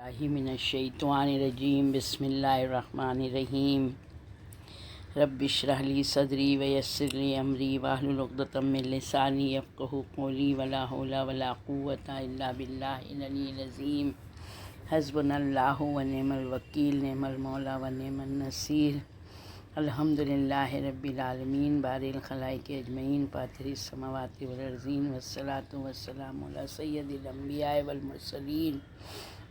من الشیطان الرجیم بسم اللہ الرحمن الرحیم رب اشرح لی صدری ویسر لی امری واحلل عقدۃ من لسانی یفقہوا قولی ولا حول ولا قوۃ الا باللہ العلی العظیم حسبنا اللہ ونعم الوکیل نعم المولا ونعم النصیر الحمد للہ رب العالمین باری الخلائق اجمعین فاطر السماوات والارضین والصلاۃ والسلام علی سید الانبیاء والمرسلین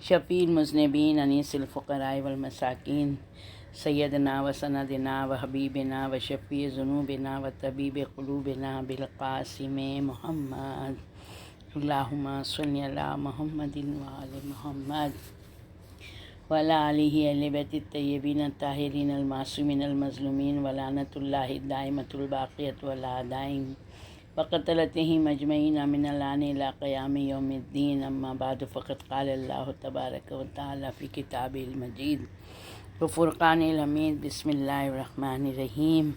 شفیع المذنبین انیس الفقراء والمساکین سیدنا و سندنا و حبیبنا و شفیع ذنوبنا و طبیب قلوبنا بالقاسم محمد اللہم صلی علی محمد و آل محمد وعلی آلہ اہل بیت الطیبین الطاہرین المعصومین المظلومین ولعنۃ اللہ الدائمۃ الباقیۃ ولا دائم وقتلتہم اجمعین من الآن الی قیام یوم الدین اما بعد فقد قال اللہ تبارک و تعالی فی کتابہ المجید وفرقان الحمید بسم اللہ الرحمن الرحیم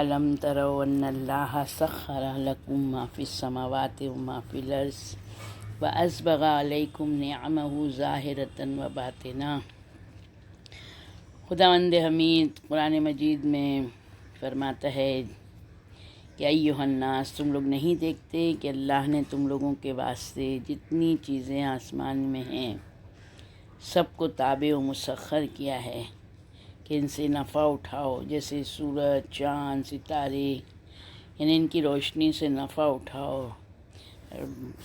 الم تروا ان اللہ سخر لکم ما فی السماوات وما فی الارض واسبغ علیکم نعمہ ظاہرۃ و باطنہ۔ خداوند حمید قرآن مجید میں فرماتا ہے کہ ایھا الناس، تم لوگ نہیں دیکھتے کہ اللہ نے تم لوگوں کے واسطے جتنی چیزیں آسمان میں ہیں سب کو تابع و مسخر کیا ہے کہ ان سے نفع اٹھاؤ، جیسے سورج، چاند، ستارے، یعنی ان کی روشنی سے نفع اٹھاؤ،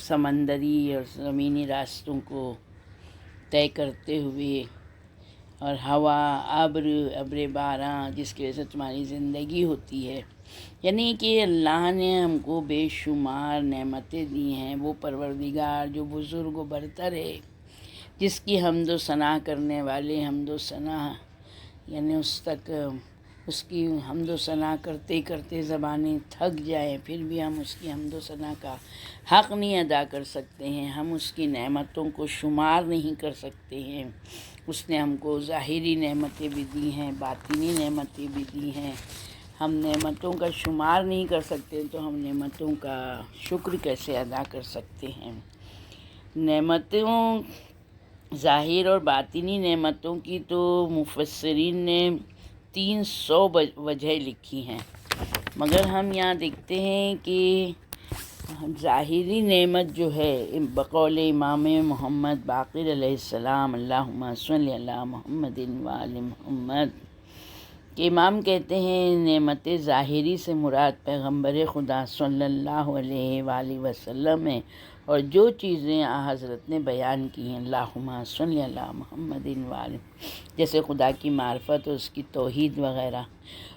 سمندری اور زمینی راستوں کو طے کرتے ہوئے، اور ہوا، ابر باران جس کی وجہ سے تمہاری زندگی ہوتی ہے، یعنی کہ اللہ نے ہم کو بے شمار نعمتیں دی ہیں۔ وہ پروردگار جو بزرگ و برتر ہے، جس کی حمد و ثنا کرنے والے حمد و ثنا، یعنی اس کی حمد و ثنا کرتے کرتے زبانیں تھک جائیں پھر بھی ہم اس کی حمد و ثنا کا حق نہیں ادا کر سکتے ہیں، ہم اس کی نعمتوں کو شمار نہیں کر سکتے ہیں۔ اس نے ہم کو ظاہری نعمتیں بھی دی ہیں، باطنی نعمتیں بھی دی ہیں، ہم نعمتوں کا شمار نہیں کر سکتے تو ہم نعمتوں کا شکر کیسے ادا کر سکتے ہیں؟ نعمتوں، ظاہر اور باطنی نعمتوں کی تو مفسرین نے 300 وجہ لکھی ہیں، مگر ہم یہاں دیکھتے ہیں کہ ظاہری نعمت جو ہے بقول امام محمد باقر علیہ السلام اللہم صلی علی محمد وآل محمد، کہ امام کہتے ہیں نعمت ظاہری سے مراد پیغمبر خدا صلی اللہ علیہ وآلہ وسلم ہے، اور جو چیزیں حضرت نے بیان کی ہیں اللہم صلی علی محمد وآلہ، جیسے خدا کی معرفت اور اس کی توحید وغیرہ،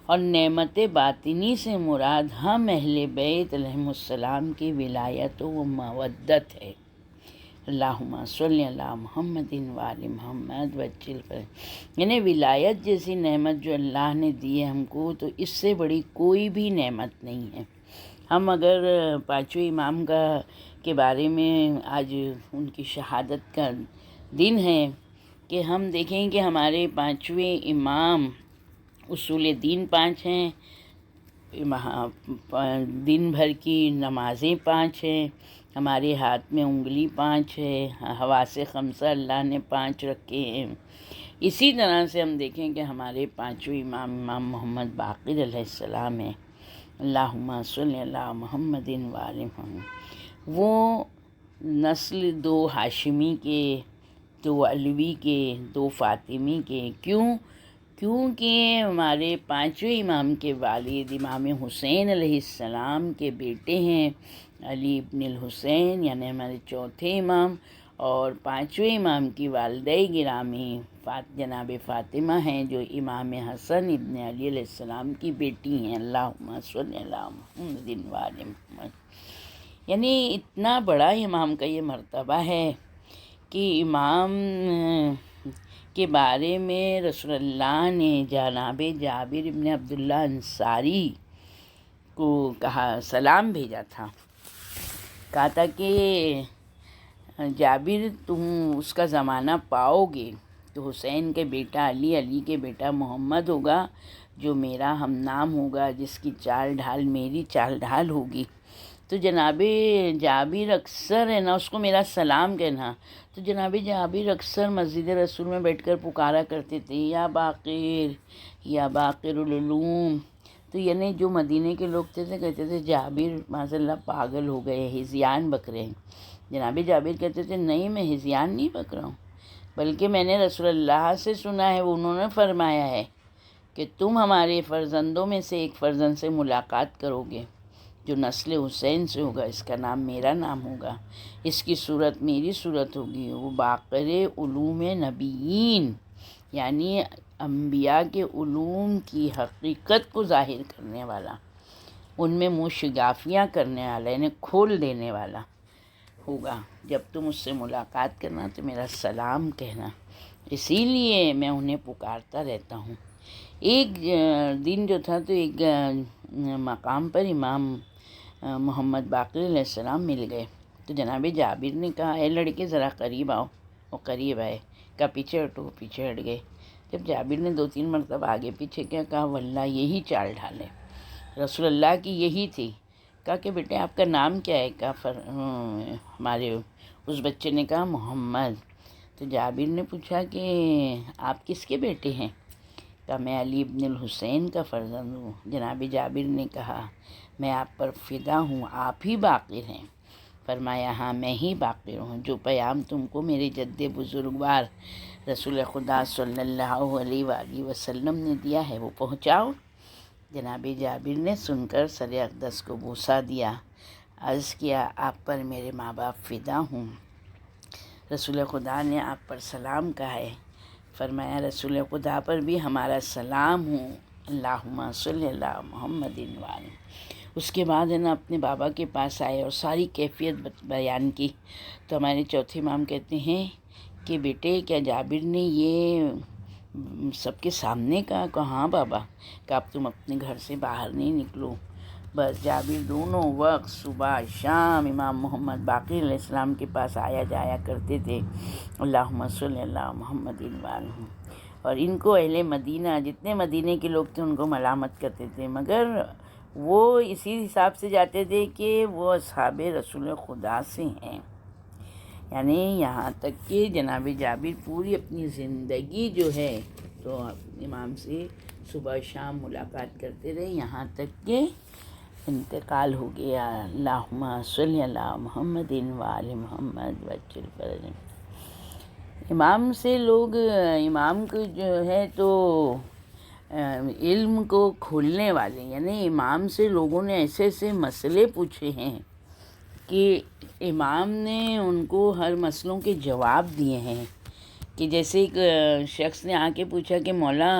اور نعمت باطنی سے مراد ہم اہل بیت علیہم السلام کی ولایت و مودت ہے۔ اللہم صلی علی محمد وآل محمد وجل پر، یعنی ولایت جیسی نعمت جو اللہ نے دی ہے ہم کو، تو اس سے بڑی کوئی بھی نعمت نہیں ہے۔ ہم اگر پانچویں امام کے بارے میں، آج ان کی شہادت کا دن ہے، کہ ہم دیکھیں کہ ہمارے پانچویں امام، اصول دین 5 ہیں، دن بھر کی نمازیں 5 ہیں، ہمارے ہاتھ میں انگلی 5 ہے، حواس خمسہ اللہ نے 5 رکھے ہیں۔ اسی طرح سے ہم دیکھیں کہ ہمارے پانچویں امام محمد باقر علیہ السلام ہیں، اللہم صلی علی محمد وآل محمد۔ وہ نسل 2 ہاشمی کے، 2 علوی کے، 2 فاطمی کے، کیونکہ ہمارے پانچویں امام کے والد امام حسین علیہ السلام کے بیٹے ہیں، علی ابن الحسین، یعنی ہمارے چوتھے امام، اور پانچویں امام کی والدہ گرامی جناب فاطمہ ہیں، جو امام حسن ابن علی علیہ السلام کی بیٹی ہیں، اللہم صلی علی محمد وآل محمد۔ یعنی اتنا بڑا امام کا یہ مرتبہ ہے کہ امام کے بارے میں رسول اللہ نے جناب جابر ابن عبداللہ انصاری کو کہا، سلام بھیجا تھا، کہا تھا کہ جابر تم اس کا زمانہ پاؤ گے تو حسین کے بیٹا علی، علی کے بیٹا محمد ہوگا، جو میرا ہم نام ہوگا، جس کی چال ڈھال میری چال ڈھال ہوگی۔ تو جناب جابر اکثر ہے نا اس کو میرا سلام کہنا، تو جناب جابر اکثر مسجد رسول میں بیٹھ کر پکارا کرتے تھے یا باقر، یا باقر العلوم. تو یعنی جو مدینے کے لوگ تھے کہتے تھے جابر ماشاء اللہ پاگل ہو گئے، ہذیان بک رہے ہیں. جناب جابر کہتے تھے نہیں، میں ہذیان نہیں بک رہا ہوں، بلکہ میں نے رسول اللہ سے سنا ہے، انہوں نے فرمایا ہے کہ تم ہمارے فرزندوں میں سے ایک فرزند سے ملاقات کرو گے جو نسل حسین سے ہوگا، اس کا نام میرا نام ہوگا، اس کی صورت میری صورت ہوگی. وہ باقر علوم نبیین یعنی انبیاء کے علوم کی حقیقت کو ظاہر کرنے والا، ان میں منہ شگافیاں کرنے والا یعنی کھول دینے والا ہوگا. جب تم اس سے ملاقات کرنا تو میرا سلام کہنا. اسی لیے میں انہیں پکارتا رہتا ہوں. ایک دن جو تھا تو ایک مقام پر امام محمد باقر علیہ السلام مل گئے. تو جناب جابر نے کہا اے لڑکے ذرا قریب آؤ. وہ قریب آئے، کہا پیچھے ہٹو، پیچھے ہٹ گئے. جب جابر نے 2-3 مرتبہ آگے پیچھے کیا، کہا واللہ یہی چال ڈھالے رسول اللہ کی یہی تھی. کہا کہ بیٹے آپ کا نام کیا ہے؟ کہا ہمارے اس بچے نے کہا محمد. تو جابر نے پوچھا کہ آپ کس کے بیٹے ہیں؟ کہا میں علی ابن الحسین کا فرزند ہوں. جناب جابر نے کہا میں آپ پر فدا ہوں، آپ ہی باقر ہیں. فرمایا ہاں میں ہی باقر ہوں، جو پیام تم کو میرے جد بزرگوار رسول خدا صلی اللہ علیہ وآلہ وسلم نے دیا ہے وہ پہنچاؤ. جناب جابر نے سن کر سر اقدس کو بوسہ دیا، عرض کیا آپ پر میرے ماں باپ فدا ہوں. رسول خدا نے آپ پر سلام کہا ہے. فرمایا رسول خدا پر بھی ہمارا سلام ہوں، اللہم صلی اللہ محمد وعلی. اس کے بعد ہے نا اپنے بابا کے پاس آئے اور ساری کیفیت بیان کی. تو ہمارے چوتھے امام کہتے ہیں کہ بیٹے کیا جابر نے یہ سب کے سامنے کہا؟ ہاں بابا. کہ اب تم اپنے گھر سے باہر نہیں نکلو. بس جابر دونوں وقت صبح شام امام محمد باقر علیہ السلام کے پاس آیا جایا کرتے تھے، اللہم صلی اللہ محمد وعلیہ. اور ان کو اہل مدینہ جتنے مدینے کے لوگ تھے ان کو ملامت کرتے تھے، مگر وہ اسی حساب سے جاتے تھے کہ وہ اصحاب رسول خدا سے ہیں. یعنی یہاں تک کہ جناب جابر پوری اپنی زندگی جو ہے تو امام سے صبح شام ملاقات کرتے رہے، یہاں تک کہ انتقال ہو گیا. اللہم صلی اللہ محمد وآل محمد وجل فرج. امام سے لوگ امام کو جو ہے تو علم کو کھولنے والے، یعنی امام سے لوگوں نے ایسے ایسے مسئلے پوچھے ہیں کہ امام نے ان کو ہر مسئلوں کے جواب دیے ہیں. کہ جیسے ایک شخص نے آ کے پوچھا کہ مولا،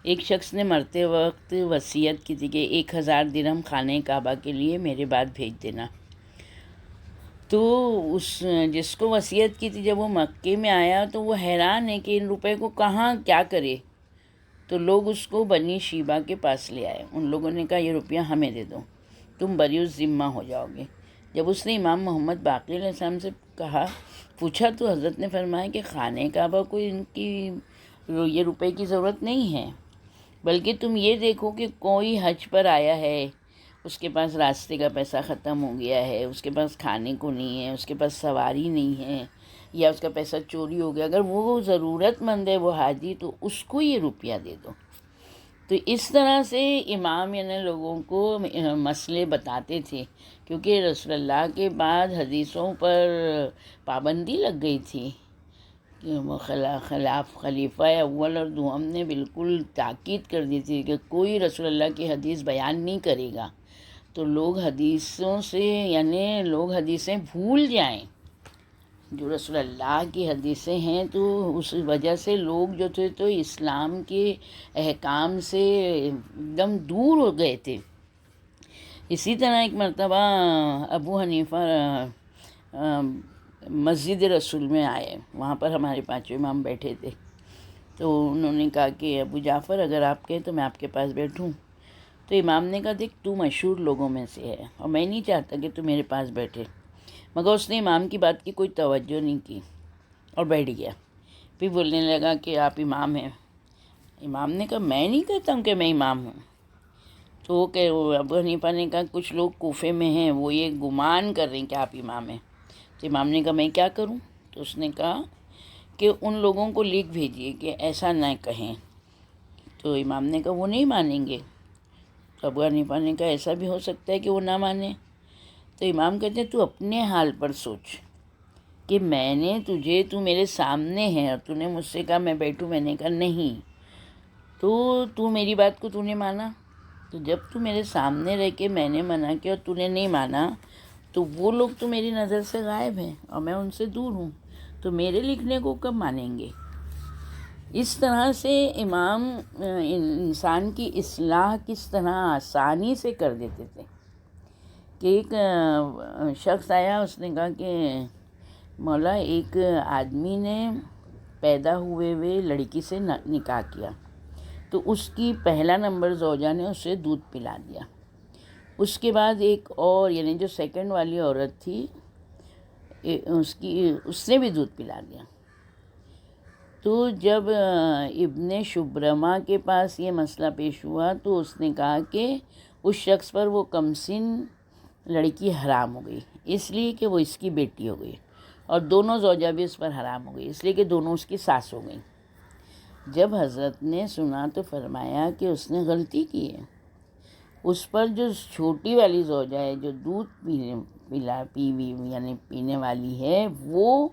ایک شخص نے مرتے وقت وصیت کی تھی کہ 1000 درہم خانہ کعبہ کے لیے میرے بعد بھیج دینا. تو اس جس کو وصیت کی تھی جب وہ مکے میں آیا تو وہ حیران ہے کہ ان روپے کو کہاں کیا کرے. تو لوگ اس کو بنی شیبہ کے پاس لے آئے. ان لوگوں نے کہا یہ روپیہ ہمیں دے دو، تم بری الذمہ ہو جاؤ گے. جب اس نے امام محمد باقر علیہ السلام سے پوچھا تو حضرت نے فرمایا کہ خانہ کعبہ کو ان کی یہ روپے کی ضرورت نہیں ہے، بلکہ تم یہ دیکھو کہ کوئی حج پر آیا ہے، اس کے پاس راستے کا پیسہ ختم ہو گیا ہے، اس کے پاس کھانے کو نہیں ہے، اس کے پاس سواری نہیں ہے، یا اس کا پیسہ چوری ہو گیا، اگر وہ ضرورت مند ہے وہ حاجی تو اس کو یہ روپیہ دے دو. تو اس طرح سے امام یعنی لوگوں کو مسئلے بتاتے تھے، کیونکہ رسول اللہ کے بعد حدیثوں پر پابندی لگ گئی تھی. خلیفہ اول اور دوم نے بالکل تاکید کر دی تھی کہ کوئی رسول اللہ کی حدیث بیان نہیں کرے گا. تو لوگ حدیثوں سے یعنی لوگ حدیثیں بھول جائیں، جو رسول اللہ کی حدیثیں ہیں، تو اس وجہ سے لوگ جو تھے تو اسلام کے احکام سے ایک دم دور ہو گئے تھے. اسی طرح ایک مرتبہ ابو حنیفہ مسجد رسول میں آئے، وہاں پر ہمارے 5 امام بیٹھے تھے. تو انہوں نے کہا کہ ابو جعفر اگر آپ کہیں تو میں آپ کے پاس بیٹھوں. تو امام نے کہا دیکھ تو مشہور لوگوں میں سے ہے اور میں نہیں چاہتا کہ تو میرے پاس بیٹھے. مگر اس نے امام کی بات کی کوئی توجہ نہیں کی اور بیٹھ گیا. پھر بولنے لگا کہ آپ امام ہیں. امام نے کہا میں نہیں کہتا ہوں کہ میں امام ہوں. تو کہ ابو حنیفہ نے کہا کچھ لوگ کوفے میں ہیں، وہ یہ گمان کر رہے ہیں کہ آپ امام ہیں۔ تو امام نے کہا میں کیا کروں؟ تو اس نے کہا کہ ان لوگوں کو لکھ بھیجیے کہ ایسا نہ کہیں۔ تو امام نے کہا وہ نہیں مانیں گے۔ تو ابو حنیفہ نے کہا ایسا بھی ہو سکتا ہے کہ وہ نہ مانیں۔ تو امام کہتے ہیں تو اپنے حال پر سوچ کہ میں نے تو میرے سامنے ہے اور تو نے مجھ سے کہا میں بیٹھوں، میں نے کہا نہیں، تو میری بات کو تو نے مانا۔ تو جب تو میرے سامنے رہ کے میں نے منع کیا اور تو نے نہیں مانا، تو وہ لوگ تو میری نظر سے غائب ہیں اور میں ان سے دور ہوں، تو میرے لکھنے کو کب مانیں گے؟ اس طرح سے امام انسان کی اصلاح کس طرح آسانی سے کر دیتے تھے کہ ایک شخص آیا، اس نے کہا کہ مولا ایک آدمی نے پیدا ہوئے لڑکی سے نکاح کیا، تو اس کی پہلا نمبر زوجہ نے اسے دودھ پلا دیا۔ اس کے بعد ایک اور یعنی جو سیکنڈ والی عورت تھی اس نے بھی دودھ پلا دیا۔ تو جب ابن شبرما کے پاس یہ مسئلہ پیش ہوا تو اس نے کہا کہ اس شخص پر وہ کمسن لڑکی حرام ہو گئی اس لیے کہ وہ اس کی بیٹی ہو گئی، اور دونوں زوجہ بھی اس پر حرام ہو گئی اس لیے کہ دونوں اس کی ساس ہو گئیں۔ جب حضرت نے سنا تو فرمایا کہ اس نے غلطی کی ہے، اس پر جو چھوٹی والی زوجہ ہے جو دودھ پینے والی ہے وہ،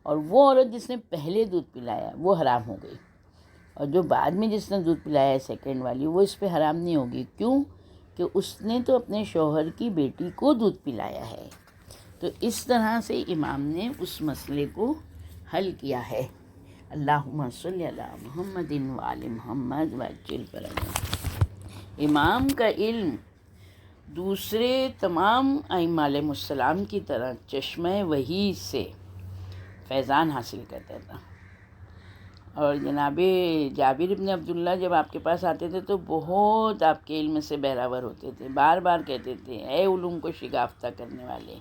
اور وہ عورت جس نے پہلے دودھ پلایا وہ حرام ہو گئی، اور جو بعد میں جس نے دودھ پلایا ہے سیکنڈ والی وہ اس پہ حرام نہیں ہوگی۔ کیوں؟ کہ اس نے تو اپنے شوہر کی بیٹی کو دودھ پلایا ہے۔ تو اس طرح سے امام نے اس مسئلے کو حل کیا ہے۔ اللہم صلی علی محمد وآل محمد وعجل فرجہ۔ امام کا علم دوسرے تمام ائمہ علیہ السلام کی طرح چشمہ وحی سے فیضان حاصل کرتا تھا، اور جناب جابر بن عبداللہ جب آپ کے پاس آتے تھے تو بہت آپ کے علم سے بہراور ہوتے تھے، بار بار کہتے تھے اے علوم کو شگافتہ کرنے والے،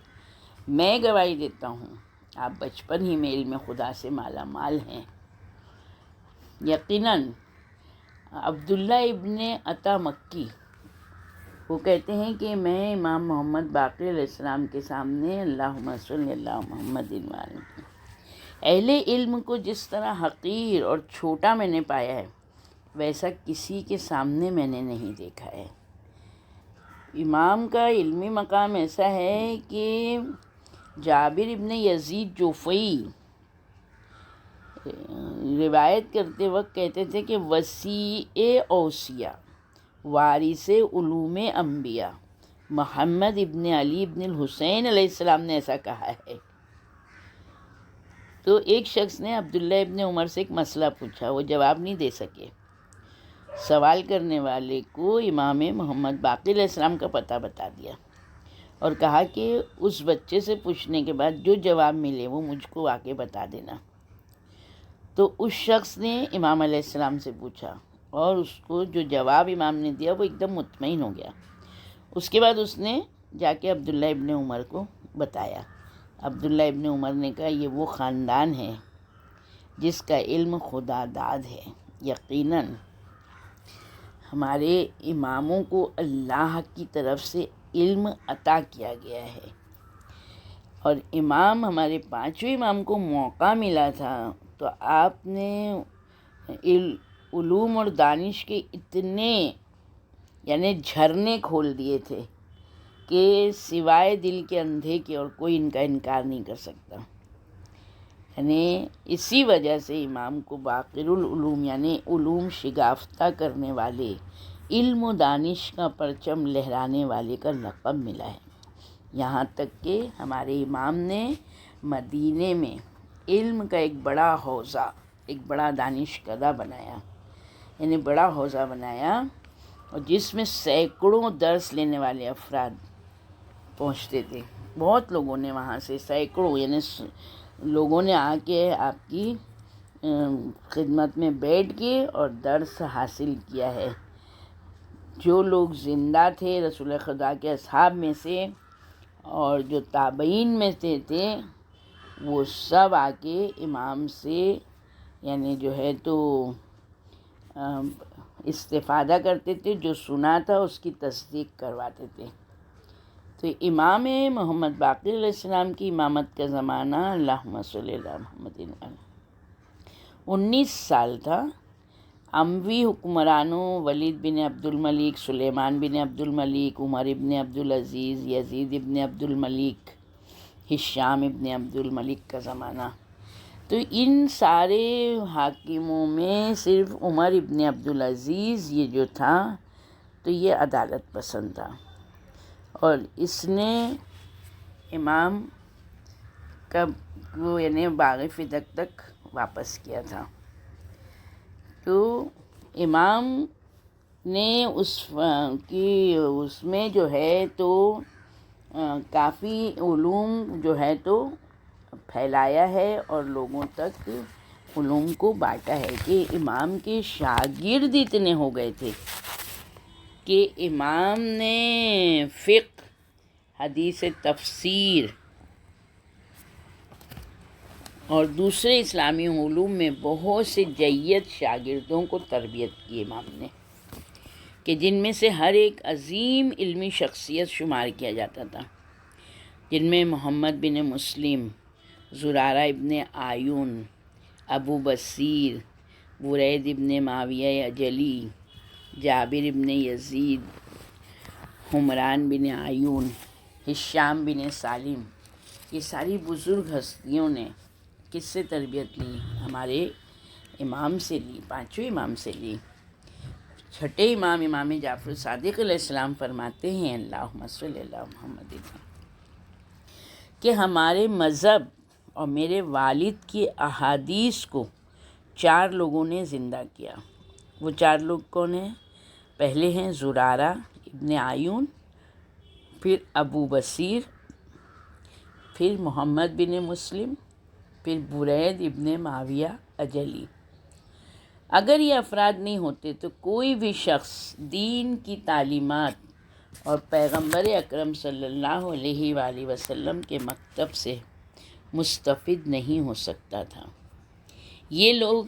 میں گواہی دیتا ہوں آپ بچپن ہی میں علم خدا سے مالا مال ہیں۔ یقیناً عبداللہ ابن عطا مکی وہ کہتے ہیں کہ میں امام محمد باقر علیہ السلام کے سامنے اللہم صلی اللہ محمد وآلہ اہل علم کو جس طرح حقیر اور چھوٹا میں نے پایا ہے ویسا کسی کے سامنے میں نے نہیں دیکھا ہے۔ امام کا علمی مقام ایسا ہے کہ جابر ابن یزید جوفی روایت کرتے وقت کہتے تھے کہ وسیع اوصیاء وارث علوم انبیاء محمد ابن علی ابن الحسین علیہ السلام نے ایسا کہا ہے۔ تو ایک شخص نے عبداللہ ابن عمر سے ایک مسئلہ پوچھا، وہ جواب نہیں دے سکے۔ سوال کرنے والے کو امام محمد باقر علیہ السلام کا پتہ بتا دیا اور کہا کہ اس بچے سے پوچھنے کے بعد جو جواب ملے وہ مجھ کو آ کے بتا دینا۔ تو اس شخص نے امام علیہ السلام سے پوچھا اور اس کو جو جواب امام نے دیا وہ ایک دم مطمئن ہو گیا۔ اس کے بعد اس نے جا کے عبداللہ ابن عمر کو بتایا۔ عبداللہ ابن عمر نے کہا یہ وہ خاندان ہے جس کا علم خدا داد ہے۔ یقیناً ہمارے اماموں کو اللہ کی طرف سے علم عطا کیا گیا ہے، اور ہمارے پانچویں امام کو موقع ملا تھا تو آپ نے علوم اور دانش کے اتنے یعنی جھرنے کھول دیے تھے کہ سوائے دل کے اندھے کے اور کوئی ان کا انکار نہیں کر سکتا۔ یعنی اسی وجہ سے امام کو باقر العلوم یعنی علوم شگافتہ کرنے والے، علم و دانش کا پرچم لہرانے والے کا لقب ملا ہے۔ یہاں تک کہ ہمارے امام نے مدینے میں علم کا ایک بڑا حوضہ، ایک بڑا دانش کدہ بنایا، یعنی بڑا حوضہ بنایا، اور جس میں سینکڑوں درس لینے والے افراد پہنچتے تھے۔ بہت لوگوں نے وہاں سے سینکڑوں یعنی لوگوں نے آ کے آپ کی خدمت میں بیٹھ کے اور درس حاصل کیا ہے۔ جو لوگ زندہ تھے رسول خدا کے اصحاب میں سے اور جو تابعین میں سے تھے وہ سب آ کے امام سے یعنی جو ہے تو استفادہ کرتے تھے، جو سنا تھا اس کی تصدیق کرواتے تھے۔ تو امام محمد باقر علیہ السلام کی امامت کا زمانہ اللہم صلی اللہ محمد 19 سال تھا۔ اموی حکمرانوں ولید بن عبد الملک، سلیمان بن عبد الملک، عمر ابن عبد العزیز، یزید ابن عبد الملک، ہشام ابن عبد الملک کا زمانہ۔ تو ان سارے حاکموں میں صرف عمر ابن عبد العزیز یہ جو تھا تو یہ عدالت پسند تھا، اور اس نے امام کو یعنی باغ فدق تک واپس کیا تھا۔ تو امام نے اس میں جو ہے تو کافی علوم جو ہے تو پھیلایا ہے اور لوگوں تک علوم کو بانٹا ہے، کہ امام کے شاگرد اتنے ہو گئے تھے کہ امام نے فقہ، حدیث تفسیر اور دوسرے اسلامی علوم میں بہت سے جید شاگردوں کو تربیت کی امام نے، کہ جن میں سے ہر ایک عظیم علمی شخصیت شمار کیا جاتا تھا، جن میں محمد بن مسلم، زرارہ ابن آیون، ابو بصیر، برید ابن معاویہ اجلی، جابر ابن یزید، حمران بن آیون، ہشام بن سالم، یہ ساری بزرگ ہستیوں نے کس سے تربیت لی؟ ہمارے امام سے لی، پانچوں امام سے لی۔ چھٹے امام، امام جعفر صادق علیہ السلام فرماتے ہیں اللہم صلی اللہ محمد، کہ ہمارے مذہب اور میرے والد کی احادیث کو 4 لوگوں نے زندہ کیا۔ وہ 4 لوگ کون ہیں؟ پہلے ہیں زرارہ ابن آیون، پھر ابو بصیر، پھر محمد بن مسلم، پھر برید ابن معاویہ اجلی۔ اگر یہ افراد نہیں ہوتے تو کوئی بھی شخص دین کی تعلیمات اور پیغمبر اکرم صلی اللہ علیہ وآلہ وسلم کے مکتب سے مستفید نہیں ہو سکتا تھا۔ یہ لوگ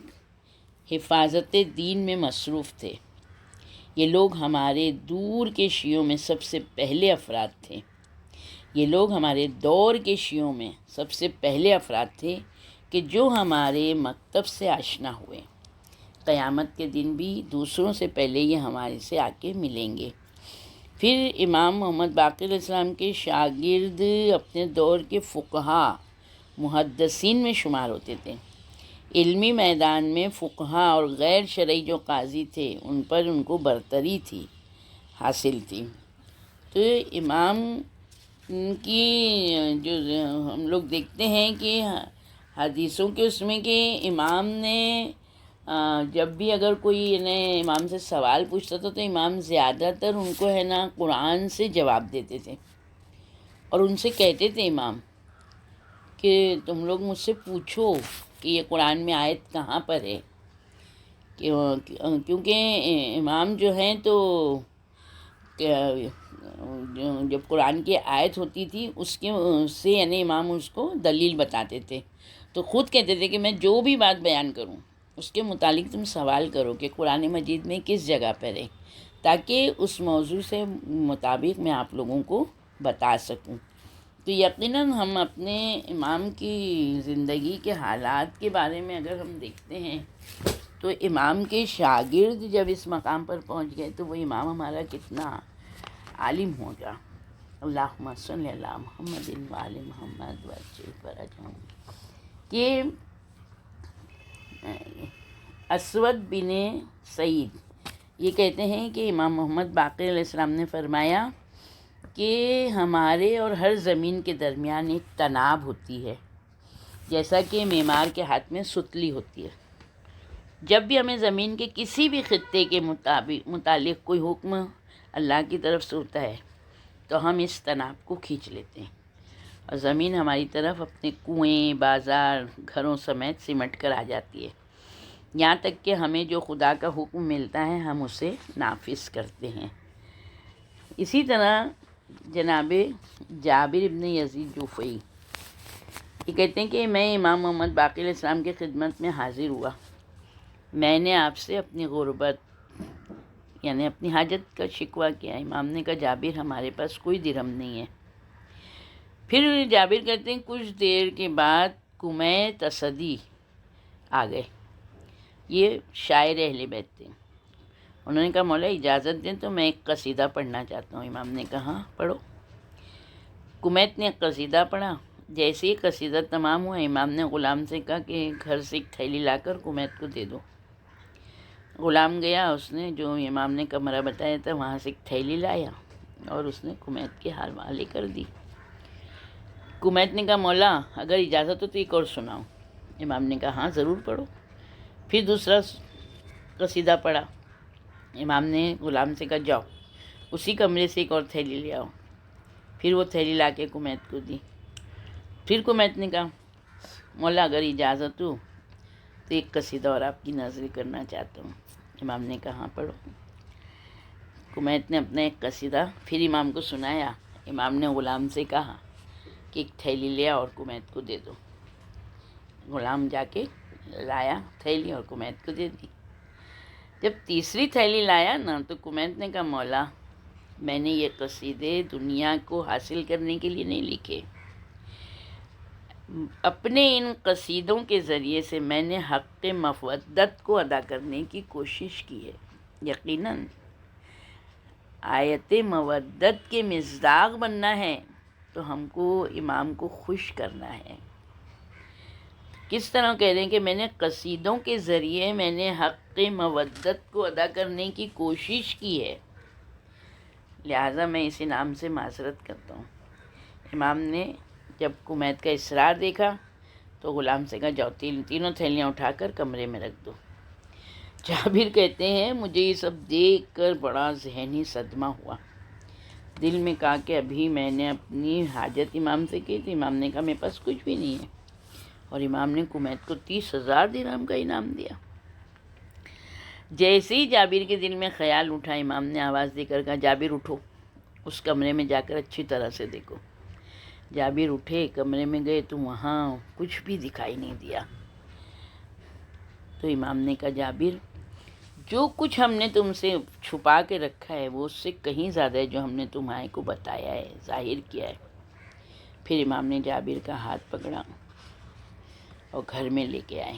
حفاظت دین میں مصروف تھے۔ یہ لوگ ہمارے دور کے شیعوں میں سب سے پہلے افراد تھے۔ یہ لوگ ہمارے دور کے شیعوں میں سب سے پہلے افراد تھے کہ جو ہمارے مکتب سے آشنا ہوئے۔ قیامت کے دن بھی دوسروں سے پہلے یہ ہمارے سے آ کے ملیں گے۔ پھر امام محمد باقر علیہ السلام کے شاگرد اپنے دور کے فقہا، محدثین میں شمار ہوتے تھے۔ علمی میدان میں فقہا اور غیر شرعی جو قاضی تھے ان پر ان کو برتری تھی، حاصل تھی۔ تو امام کی جو ہم لوگ دیکھتے ہیں کہ حدیثوں کے اس میں کہ امام نے جب بھی اگر کوئی امام سے سوال پوچھتا تھا تو امام زیادہ تر ان کو قرآن سے جواب دیتے تھے، اور ان سے کہتے تھے امام کہ تم لوگ مجھ سے پوچھو کہ یہ قرآن میں آیت کہاں پر ہے، کیونکہ امام جو ہیں تو جب قرآن کی آیت ہوتی تھی اس سے امام اس کو دلیل بتاتے تھے، تو خود کہتے تھے کہ میں جو بھی بات بیان کروں اس کے متعلق تم سوال کرو کہ قرآن مجید میں کس جگہ پر ہے، تاکہ اس موضوع سے مطابق میں آپ لوگوں کو بتا سکوں۔ تو یقیناً ہم اپنے امام کی زندگی کے حالات کے بارے میں اگر ہم دیکھتے ہیں تو امام کے شاگرد جب اس مقام پر پہنچ گئے تو وہ امام ہمارا کتنا عالم ہوگا۔ اللہم صلی اللہ محمد وآل محمد وعجل فرجہم۔ کہ اسود بن سعید یہ کہتے ہیں کہ امام محمد باقر علیہ السلام نے فرمایا کہ ہمارے اور ہر زمین کے درمیان ایک تناب ہوتی ہے، جیسا کہ معمار کے ہاتھ میں ستلی ہوتی ہے۔ جب بھی ہمیں زمین کے کسی بھی خطے کے متعلق کوئی حکم اللہ کی طرف سے ہوتا ہے تو ہم اس تناب کو کھینچ لیتے ہیں، اور زمین ہماری طرف اپنے کنویں، بازار، گھروں سمیت سمٹ کر آ جاتی ہے، یہاں تک کہ ہمیں جو خدا کا حکم ملتا ہے ہم اسے نافذ کرتے ہیں۔ اسی طرح جناب جابر ابن یزید جوفی یہ کہتے ہیں کہ میں امام محمد باقر علیہ السلام کی خدمت میں حاضر ہوا۔ میں نے آپ سے اپنی غربت، یعنی اپنی حاجت کا شکوہ کیا۔ امام نے کہا جابر ہمارے پاس کوئی درہم نہیں ہے۔ پھر جابر کہتے ہیں کچھ دیر کے بعد کمیت اسدی آ گئے، یہ شاعر اہل بیت تھے۔ انہوں نے کہا مولا اجازت دیں تو میں ایک قصیدہ پڑھنا چاہتا ہوں۔ امام نے کہا ہاں پڑھو۔ کمیت نے قصیدہ پڑھا۔ جیسے ہی قصیدہ تمام ہوا امام نے غلام سے کہا کہ گھر سے ایک تھیلی لا کر کمیت کو دے دو۔ غلام گیا، اس نے جو امام نے کمرہ بتایا تھا وہاں سے ایک تھیلی لایا اور اس نے کمیت کے حوالے کر دی۔ کمیت نے کہا مولا اگر اجازت ہو تو ایک اور سناؤ۔ امام نے کہا ہاں ضرور پڑھو۔ پھر دوسرا قصیدہ پڑھا۔ امام نے غلام سے کہا جاؤ اسی کمرے سے ایک اور تھیلی لے آؤ۔ پھر وہ تھیلی لا کے کمیت کو دی۔ پھر کمیت نے کہا مولا اگر اجازت ہو تو ایک قصیدہ اور آپ کی نظر کرنا چاہتا ہوں۔ امام نے کہا ہاں پڑھو۔ کمیت نے اپنا ایک قصیدہ پھر امام کو سنایا۔ امام نے غلام سے کہا کہ ایک تھیلی لے آؤ اور کمیت کو دے دو۔ غلام جا کے لایا تھیلی اور کمیت کو دے دی۔ جب تیسری تھیلی لایا نا تو کمیت نے کہا مولا میں نے یہ قصیدے دنیا کو حاصل کرنے کے لیے نہیں لکھے، اپنے ان قصیدوں کے ذریعے سے میں نے حق مودت کو ادا کرنے کی کوشش کی ہے۔ یقیناً آیت مودت کے مصداق بننا ہے تو ہم کو امام کو خوش کرنا ہے۔ کس طرح کہہ رہے ہیں کہ میں نے قصیدوں کے ذریعے میں نے حق مودت کو ادا کرنے کی کوشش کی ہے، لہٰذا میں اس انعام سے معذرت کرتا ہوں۔ امام نے جب کمیت کا اصرار دیکھا تو غلام سے کہا جاؤ تینوں تھیلیاں اٹھا کر کمرے میں رکھ دو۔ جابر کہتے ہیں مجھے یہ سب دیکھ کر بڑا ذہنی صدمہ ہوا۔ دل میں کہا کہ ابھی میں نے اپنی حاجت امام سے کی تھی، امام نے کہا میرے پاس کچھ بھی نہیں ہے، اور امام نے کمیت کو 30,000 درہم کا انعام دیا۔ جیسے ہی جابر کے دل میں خیال اٹھا امام نے آواز دے کر کہا جابر اٹھو، اس کمرے میں جا کر اچھی طرح سے دیکھو۔ جابر اٹھے، کمرے میں گئے تو وہاں کچھ بھی دکھائی نہیں دیا۔ تو امام نے کہا جابر جو کچھ ہم نے تم سے چھپا کے رکھا ہے وہ اس سے کہیں زیادہ ہے جو ہم نے تمہارے کو بتایا ہے، ظاہر کیا ہے۔ پھر امام نے جابر کا ہاتھ پکڑا اور گھر میں لے کے آئے۔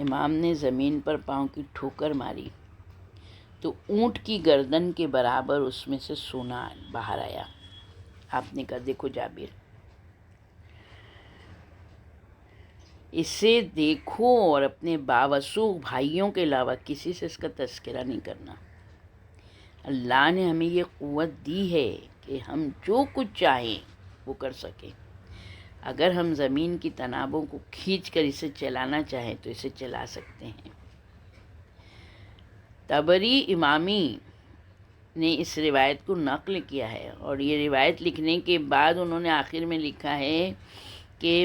امام نے زمین پر پاؤں کی ٹھوکر ماری تو اونٹ کی گردن کے برابر اس میں سے سونا باہر آیا۔ آپ نے کہا دیکھو جابر اسے دیکھو اور اپنے باوسوخ بھائیوں کے علاوہ کسی سے اس کا تذکرہ نہیں کرنا۔ اللہ نے ہمیں یہ قوت دی ہے کہ ہم جو کچھ چاہیں وہ کر سکیں۔ اگر ہم زمین کی تنابوں کو کھینچ کر اسے چلانا چاہیں تو اسے چلا سکتے ہیں۔ طبری امامی نے اس روایت کو نقل کیا ہے، اور یہ روایت لکھنے کے بعد انہوں نے آخر میں لکھا ہے کہ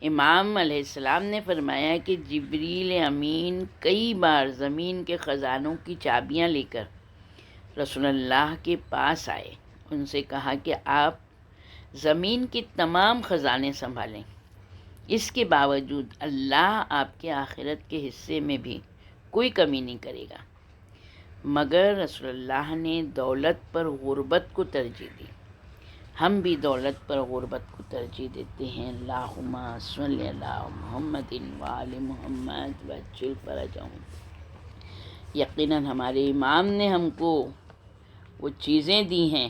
امام علیہ السلام نے فرمایا کہ جبریل امین کئی بار زمین کے خزانوں کی چابیاں لے کر رسول اللہ کے پاس آئے، ان سے کہا کہ آپ زمین کے تمام خزانے سنبھالیں، اس کے باوجود اللہ آپ کے آخرت کے حصے میں بھی کوئی کمی نہیں کرے گا، مگر رسول اللہ نے دولت پر غربت کو ترجیح دی۔ ہم بھی دولت پر غربت کو ترجیح دیتے ہیں۔ اللہم صلی علی محمد وآل محمد وعجل فرجہم۔ یقیناً ہمارے امام نے ہم کو وہ چیزیں دی ہیں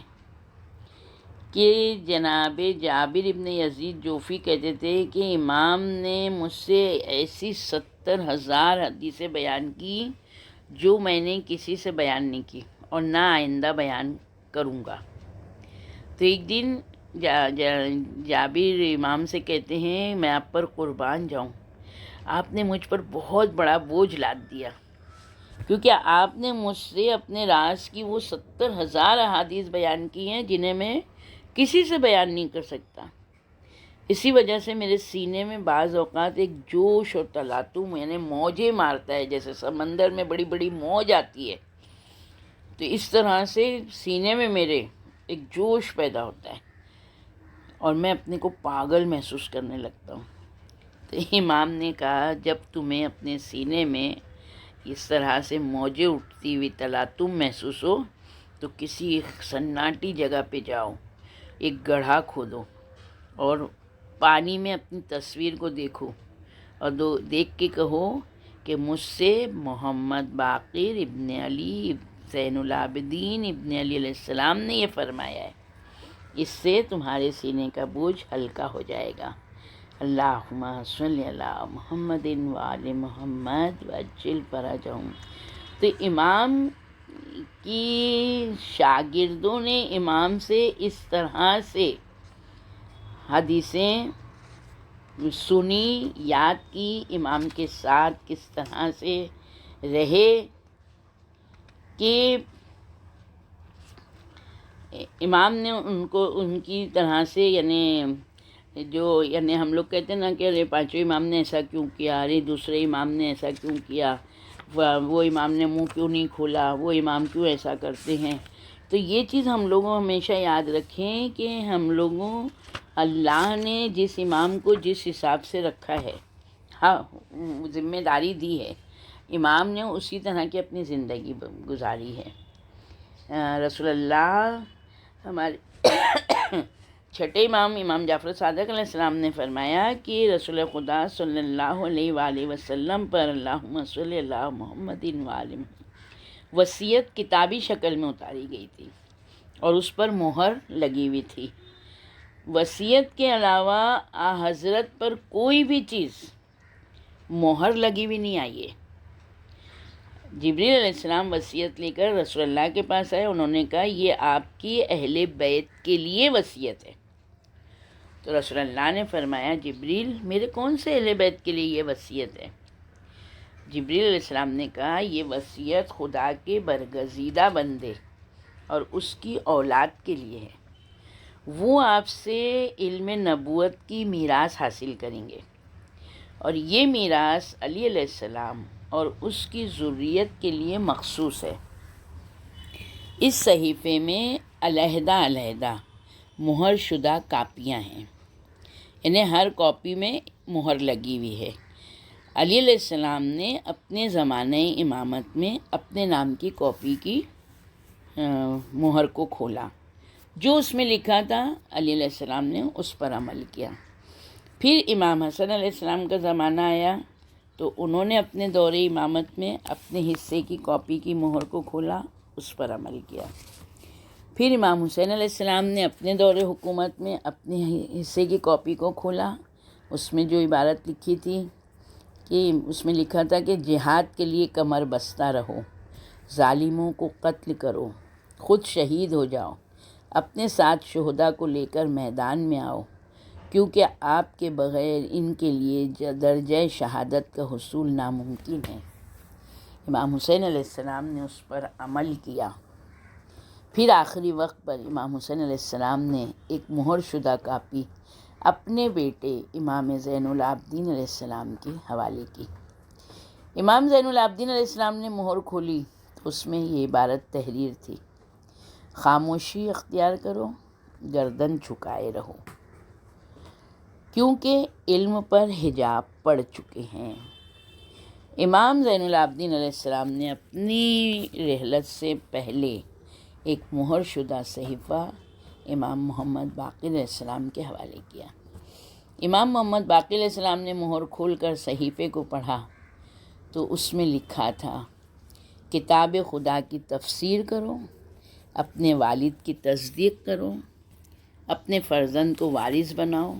کہ جناب جابر ابن یزید جوفی کہتے تھے کہ امام نے مجھ سے ایسی 70,000 حدیثیں بیان کی جو میں نے کسی سے بیان نہیں کی اور نہ آئندہ بیان کروں گا۔ تو ایک دن جابر امام سے کہتے ہیں میں آپ پر قربان جاؤں، آپ نے مجھ پر بہت بڑا بوجھ لاد دیا، کیونکہ آپ نے مجھ سے اپنے راز کی وہ 70,000 احادیث بیان کی ہیں جنہیں میں کسی سے بیان نہیں کر سکتا۔ اسی وجہ سے میرے سینے میں بعض اوقات ایک جوش اور تلاطم یعنی موجیں مارتا ہے، جیسے سمندر میں بڑی بڑی موج آتی ہے، تو اس طرح سے سینے میں میرے ایک جوش پیدا ہوتا ہے اور میں اپنے کو پاگل محسوس کرنے لگتا ہوں۔ تو امام نے کہا جب تمہیں اپنے سینے میں اس طرح سے موجیں اٹھتی ہوئی تلاطم محسوس ہو تو کسی سناٹی جگہ پہ جاؤ، ایک گڑھا کھودو اور پانی میں اپنی تصویر کو دیکھو اور دیکھ کے کہو کہ مجھ سے محمد باقر ابن علی زین العابدین ابن علی علیہ السلام نے یہ فرمایا ہے۔ اس سے تمہارے سینے کا بوجھ ہلکا ہو جائے گا۔ اللہم صلی علی محمد وآل محمد وعجل فرجہم۔ تو امام کی شاگردوں نے امام سے اس طرح سے حدیثیں سنی، یاد کی، امام کے ساتھ کس طرح سے رہے کہ امام نے ان کی طرح سے یعنی ہم لوگ کہتے ہیں نا کہ ارے پانچویں امام نے ایسا کیوں کیا، ارے دوسرے امام نے ایسا کیوں کیا، وہ امام نے منہ کیوں نہیں کھولا، وہ امام کیوں ایسا کرتے ہیں۔ تو یہ چیز ہم لوگوں ہمیشہ یاد رکھیں کہ ہم لوگوں اللہ نے جس امام کو جس حساب سے رکھا ہے، ہاں ذمہ داری دی ہے، امام نے اسی طرح کی اپنی زندگی گزاری ہے۔ رسول اللہ ہمارے چھٹے امام جعفر صادق علیہ السلام نے فرمایا کہ رسول خدا صلی اللہ علیہ وآلہ وسلم پر اللہم صلی اللہ محمد وآل محمد وصیت کتابی شکل میں اتاری گئی تھی اور اس پر مہر لگی ہوئی تھی۔ وصیت کے علاوہ حضرت پر کوئی بھی چیز مہر لگی ہوئی نہیں آئی ہے۔ جبریل علیہ السلام وصیت لے کر رسول اللہ کے پاس آئے، انہوں نے کہا یہ آپ کی اہل بیت کے لیے وصیت ہے۔ تو رسول اللہ نے فرمایا جبریل میرے کون سے اہل بیت کے لیے یہ وصیت ہے؟ جبریل علیہ السلام نے کہا یہ وصیت خدا کے برگزیدہ بندے اور اس کی اولاد کے لیے ہے، وہ آپ سے علم نبوت کی میراث حاصل کریں گے اور یہ میراث علی علیہ السلام اور اس کی ذریت کے لیے مخصوص ہے۔ اس صحیفے میں علیحدہ علیحدہ مہر شدہ کاپیاں ہیں، یعنی ہر کاپی میں مہر لگی ہوئی ہے۔ علی علیہ السلام نے اپنے زمانہ امامت میں اپنے نام کی کاپی کی مہر کو کھولا، جو اس میں لکھا تھا علی علیہ السلام نے اس پر عمل کیا۔ پھر امام حسن علیہ السلام کا زمانہ آیا تو انہوں نے اپنے دور امامت میں اپنے حصے کی کاپی کی مہر کو کھولا، اس پر عمل کیا۔ پھر امام حسین علیہ السلام نے اپنے دور حکومت میں اپنے حصے کی کاپی کو کھولا، اس میں جو عبارت لکھی تھی کہ اس میں لکھا تھا کہ جہاد کے لیے کمر بستہ رہو، ظالموں کو قتل کرو، خود شہید ہو جاؤ، اپنے ساتھ شہداء کو لے کر میدان میں آؤ، کیونکہ آپ کے بغیر ان کے لیے درجہ شہادت کا حصول ناممکن ہے۔ امام حسین علیہ السلام نے اس پر عمل کیا۔ پھر آخری وقت پر امام حسین علیہ السلام نے ایک مہر شدہ کاپی اپنے بیٹے امام زین العابدین علیہ السلام کے حوالے کی۔ امام زین العابدین علیہ السلام نے مہر کھولی تو اس میں یہ عبارت تحریر تھی، خاموشی اختیار کرو، گردن جھکائے رہو، کیونکہ علم پر حجاب پڑ چکے ہیں۔ امام زین العابدین علیہ السلام نے اپنی رحلت سے پہلے ایک مہر شدہ صحیفہ امام محمد باقر علیہ السلام کے حوالے کیا۔ امام محمد باقر علیہ السلام نے مہر کھول کر صحیفے کو پڑھا تو اس میں لکھا تھا، کتاب خدا کی تفسیر کرو، اپنے والد کی تصدیق کرو، اپنے فرزند کو وارث بناؤ،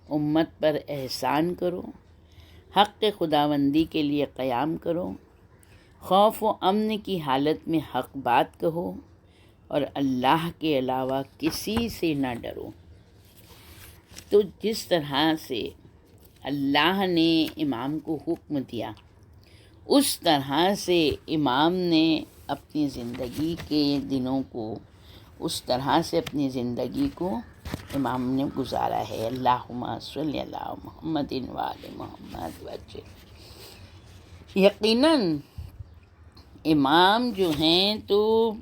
امت پر احسان کرو، حق خداوندی کے لیے قیام کرو، خوف و امن کی حالت میں حق بات کہو اور اللہ کے علاوہ کسی سے نہ ڈرو۔ تو جس طرح سے اللہ نے امام کو حکم دیا، اس طرح سے امام نے اپنی زندگی کے دنوں کو اس طرح سے اپنی زندگی کو امام نے گزارا ہے۔ اللہم صلی علی محمد وآل محمد وجل۔ یقیناً امام جو ہیں تو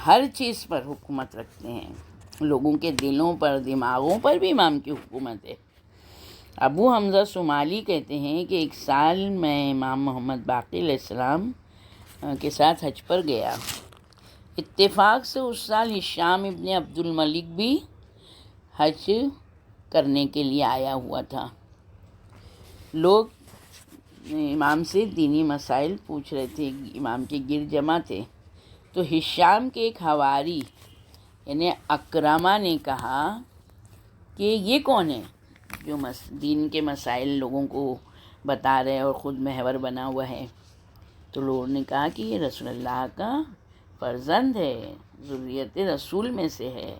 ہر چیز پر حکومت رکھتے ہیں، لوگوں کے دلوں پر، دماغوں پر بھی امام کی حکومت ہے۔ ابو حمزہ صومالی کہتے ہیں کہ ایک سال میں امام محمد باقر علیہ السلام کے ساتھ حج پر گیا. اتفاق سے اس سال ہشام ابن عبد الملک بھی حج کرنے کے لیے آیا ہوا تھا. لوگ امام سے دینی مسائل پوچھ رہے تھے، امام کے گرد جمع تھے. تو ہشام کے ایک حواری یعنی اکرمہ نے کہا کہ یہ کون ہے جو دین کے مسائل لوگوں کو بتا رہے اور خود محور بنا ہوا ہے؟ تو لوگوں نے کہا کہ یہ رسول اللہ کا فرزند ہے، ذریت رسول میں سے ہے.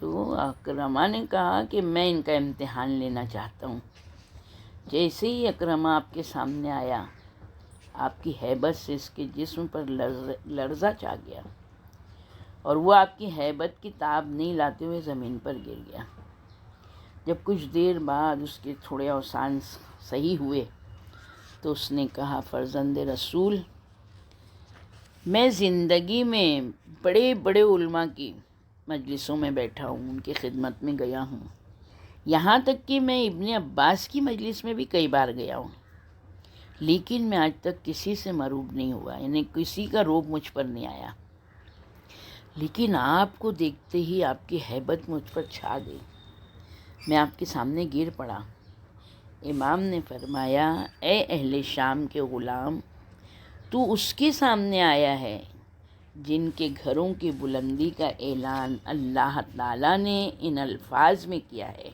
تو اکرمہ نے کہا کہ میں ان کا امتحان لینا چاہتا ہوں. جیسے ہی اکرمہ آپ کے سامنے آیا، آپ کی ہیبت سے اس کے جسم پر لرزہ چھا گیا اور وہ آپ کی ہیبت کی تاب نہیں لاتے ہوئے زمین پر گر گیا. جب کچھ دیر بعد اس کے تھوڑے اوسان صحیح ہوئے تو اس نے کہا، فرزند رسول، میں زندگی میں بڑے بڑے علماء کی مجلسوں میں بیٹھا ہوں، ان کی خدمت میں گیا ہوں، یہاں تک کہ میں ابن عباس کی مجلس میں بھی کئی بار گیا ہوں، لیکن میں آج تک کسی سے مروب نہیں ہوا، یعنی کسی کا روب مجھ پر نہیں آیا. لیکن آپ کو دیکھتے ہی آپ کی ہیبت مجھ پر چھا گئی، میں آپ کے سامنے گر پڑا. امام نے فرمایا، اے اہل شام کے غلام، تو اس کے سامنے آیا ہے جن کے گھروں کی بلندی کا اعلان اللہ تعالیٰ نے ان الفاظ میں کیا ہے،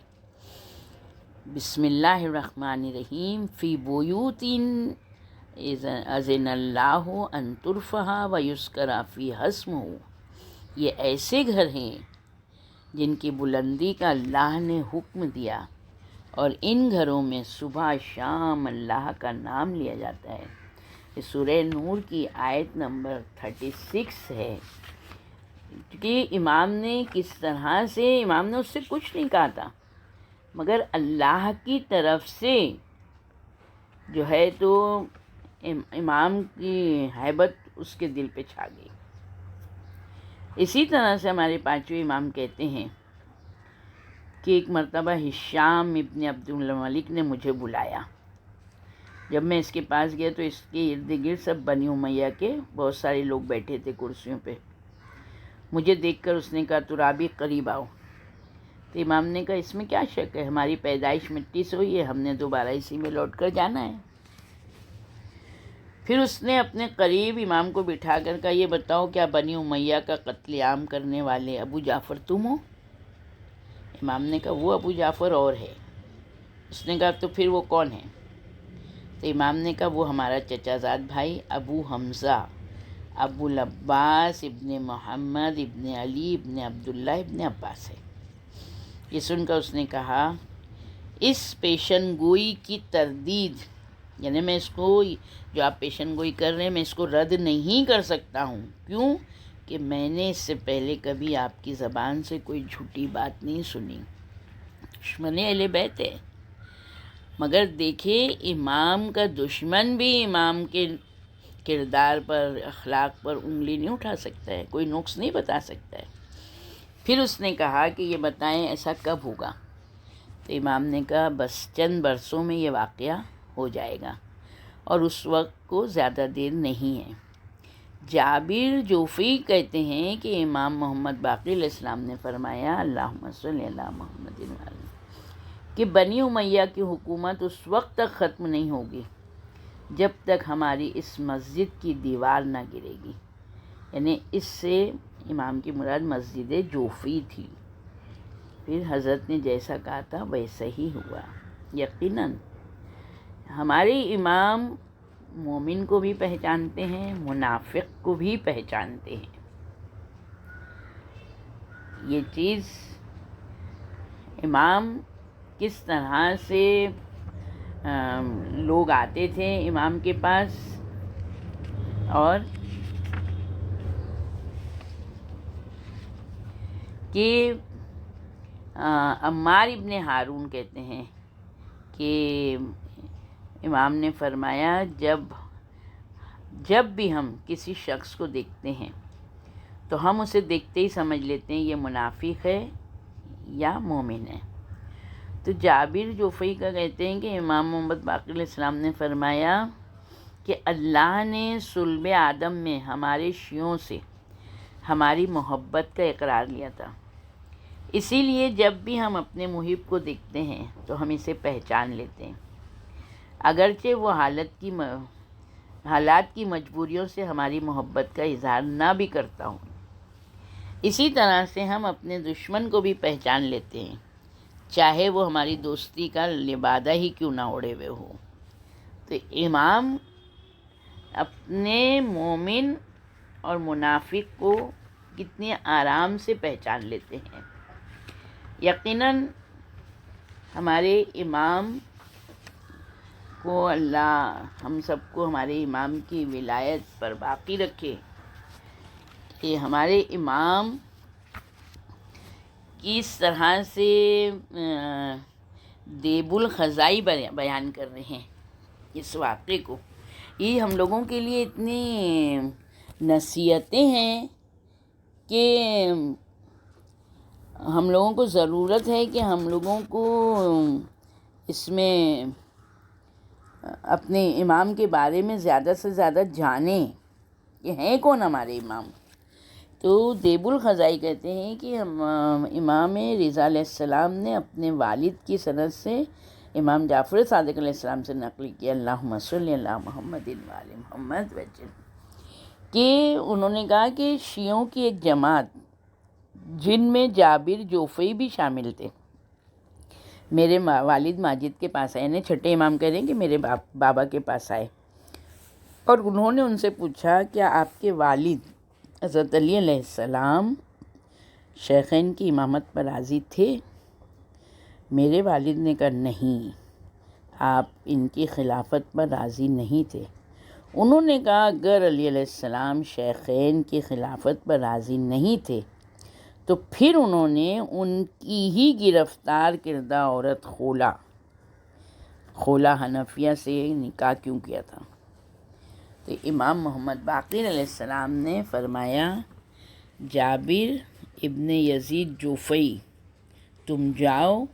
بسم اللہ الرحمن الرحیم، فی بیوت اذن اللہ ان ترفع ویذکر فیہا اسمہ. یہ ایسے گھر ہیں جن کی بلندی کا اللہ نے حکم دیا اور ان گھروں میں صبح شام اللہ کا نام لیا جاتا ہے. یہ سورہ نور کی آیت نمبر 36 ہے. کہ امام نے کس طرح سے، امام نے اس سے کچھ نہیں کہا تھا، مگر اللہ کی طرف سے جو ہے تو امام کی ہیبت اس کے دل پہ چھا گئی. اسی طرح سے ہمارے پانچویں امام کہتے ہیں کہ ایک مرتبہ ہشام ابن عبد الملک نے مجھے بلایا. جب میں اس کے پاس گیا تو اس کے ارد گرد سب بنی امیہ کے بہت سارے لوگ بیٹھے تھے کرسیوں پہ. مجھے دیکھ کر اس نے کہا، ترابی قریب آؤ. تو امام نے کہا، اس میں کیا شک ہے، ہماری پیدائش مٹی سے ہوئی ہے، ہم نے دوبارہ اسی میں لوٹ کر جانا ہے. پھر اس نے اپنے قریب امام کو بٹھا کر کہا، یہ بتاؤ کیا بنی امیہ کا قتل عام کرنے والے ابو جعفر تم ہو؟ امام نے کہا، وہ ابو جعفر اور ہے. اس نے کہا، تو پھر وہ کون ہے؟ تو امام نے کہا، وہ ہمارا چچا زاد بھائی ابو حمزہ ابو العباس ابن محمد ابن علی ابن عبداللہ ابن عباس ہے. یہ سن کر اس نے کہا، اس پیشن گوئی کی تردید، یعنی میں اس کو، جو آپ پیشن گوئی کر رہے ہیں، میں اس کو رد نہیں کر سکتا ہوں. کیوں؟ کہ میں نے اس سے پہلے کبھی آپ کی زبان سے کوئی جھوٹی بات نہیں سنی. دشمن اہل بیت ہے، مگر دیکھیں امام کا دشمن بھی امام کے کردار پر، اخلاق پر انگلی نہیں اٹھا سکتا ہے، کوئی نقص نہیں بتا سکتا ہے. پھر اس نے کہا کہ یہ بتائیں ایسا کب ہوگا؟ تو امام نے کہا، بس چند برسوں میں یہ واقعہ ہو جائے گا اور اس وقت کو زیادہ دیر نہیں ہے. جابر جوفی کہتے ہیں کہ امام محمد باقر علیہ السلام نے فرمایا، اللہم صلی علی محمد وعلی، کہ بنی امیہ کی حکومت اس وقت تک ختم نہیں ہوگی جب تک ہماری اس مسجد کی دیوار نہ گرے گی. یعنی اس سے امام کی مراد مسجد جوفی تھی. پھر حضرت نے جیسا کہا تھا ویسا ہی ہوا. یقیناً ہمارے امام مومن کو بھی پہچانتے ہیں، منافق کو بھی پہچانتے ہیں. یہ چیز امام کس طرح سے لوگ آتے تھے امام کے پاس، اور کہ عمار ابن ہارون کہتے ہیں کہ امام نے فرمایا، جب بھی ہم کسی شخص کو دیکھتے ہیں تو ہم اسے دیکھتے ہی سمجھ لیتے ہیں یہ منافق ہے یا مومن ہے. تو جابر جوفی کا کہتے ہیں کہ امام محمد باقر علیہ السلام نے فرمایا کہ اللہ نے صلب آدم میں ہمارے شیعوں سے ہماری محبت کا اقرار لیا تھا، اسی لیے جب بھی ہم اپنے محب کو دیکھتے ہیں تو ہم اسے پہچان لیتے ہیں، اگرچہ وہ حالات کی مجبوریوں سے ہماری محبت کا اظہار نہ بھی کرتا ہوں۔ اسی طرح سے ہم اپنے دشمن کو بھی پہچان لیتے ہیں، چاہے وہ ہماری دوستی کا لبادہ ہی کیوں نہ اوڑھے ہوئے ہو۔ تو امام اپنے مومن اور منافق کو کتنے آرام سے پہچان لیتے ہیں۔ یقیناً ہمارے امام کو اللہ ہم سب کو ہمارے امام کی ولایت پر باقی رکھے، کہ ہمارے امام کس طرح سے دیب الخزائی بیان کر رہے ہیں اس واقعے کو۔ یہ ہم لوگوں کے لیے اتنی نصیحتیں ہیں کہ ہم لوگوں کو ضرورت ہے کہ ہم لوگوں کو اس میں اپنے امام کے بارے میں زیادہ سے زیادہ جانیں کہ ہیں کون ہمارے امام۔ تو دیب الخزائی کہتے ہیں کہ امام رضا علیہ السلام نے اپنے والد کی سند سے امام جعفر صادق علیہ السلام سے نقل کیا، اللہم صلی علی محمد وآل محمد وجل، کہ انہوں نے کہا کہ شیعوں کی ایک جماعت جن میں جابر جوفی بھی شامل تھے میرے والد ماجد کے پاس آئے، یعنی چھٹے امام کہہ رہے ہیں کہ میرے بابا کے پاس آئے، اور انہوں نے ان سے پوچھا کیا آپ کے والد حضرت علی علیہ السلام شیخین کی امامت پر راضی تھے؟ میرے والد نے کہا نہیں، آپ ان کی خلافت پر راضی نہیں تھے۔ انہوں نے کہا اگر علی علیہ السلام شیخین کی خلافت پر راضی نہیں تھے تو پھر انہوں نے ان کی ہی گرفتار کردہ عورت خولہ حنفیہ سے نکاح کیوں کیا تھا؟ تو امام محمد باقر علیہ السلام نے فرمایا جابر ابن یزید جوفی، تم جاؤ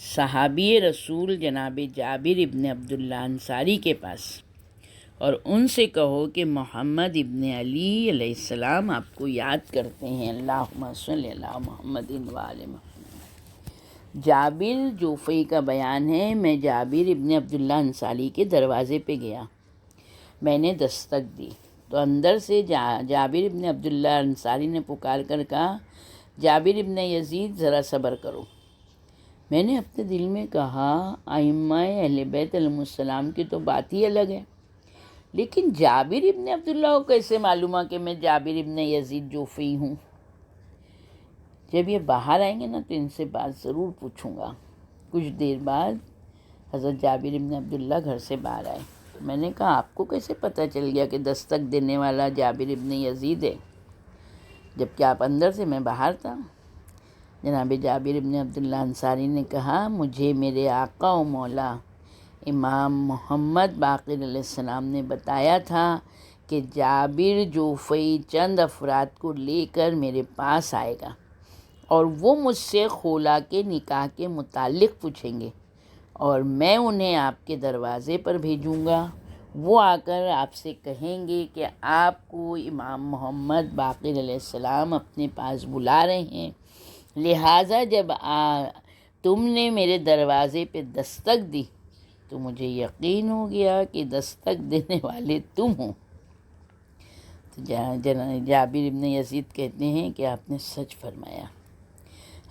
صحابی رسول جناب جابر ابن عبداللہ انصاری کے پاس اور ان سے کہو کہ محمد ابن علی علیہ السلام آپ کو یاد کرتے ہیں، اللہم صلی علی محمد وآل محمد۔ جابر جوفی کا بیان ہے، میں جابر ابن عبداللہ انصاری کے دروازے پہ گیا، میں نے دستک دی تو اندر سے جابر ابن عبداللہ انصاری نے پکار کر کہا جابر ابن یزید ذرا صبر کرو۔ میں نے اپنے دل میں کہا ائمہ اہل بیت علیہ السلام کی تو بات ہی الگ ہے، لیکن جابر ابن عبداللہ کو کیسے معلوم کہ میں جابر ابن یزید جوفی ہوں؟ جب یہ باہر آئیں گے نا تو ان سے بات ضرور پوچھوں گا۔ کچھ دیر بعد حضرت جابر ابن عبداللہ گھر سے باہر آئے، میں نے کہا آپ کو کیسے پتہ چل گیا کہ دستک دینے والا جابر ابن یزید ہے جبکہ آپ اندر سے میں باہر تھا؟ جناب جابر ابن عبداللہ انصاری نے کہا مجھے میرے آقا و مولا امام محمد باقر علیہ السلام نے بتایا تھا کہ جابر جوفی چند افراد کو لے کر میرے پاس آئے گا اور وہ مجھ سے خولہ کے نکاح کے متعلق پوچھیں گے اور میں انہیں آپ کے دروازے پر بھیجوں گا، وہ آ کر آپ سے کہیں گے کہ آپ کو امام محمد باقر علیہ السلام اپنے پاس بلا رہے ہیں، لہٰذا جب تم نے میرے دروازے پہ دستک دی تو مجھے یقین ہو گیا کہ دستک دینے والے تم ہو۔ تو جابر ابن یزید کہتے ہیں کہ آپ نے سچ فرمایا۔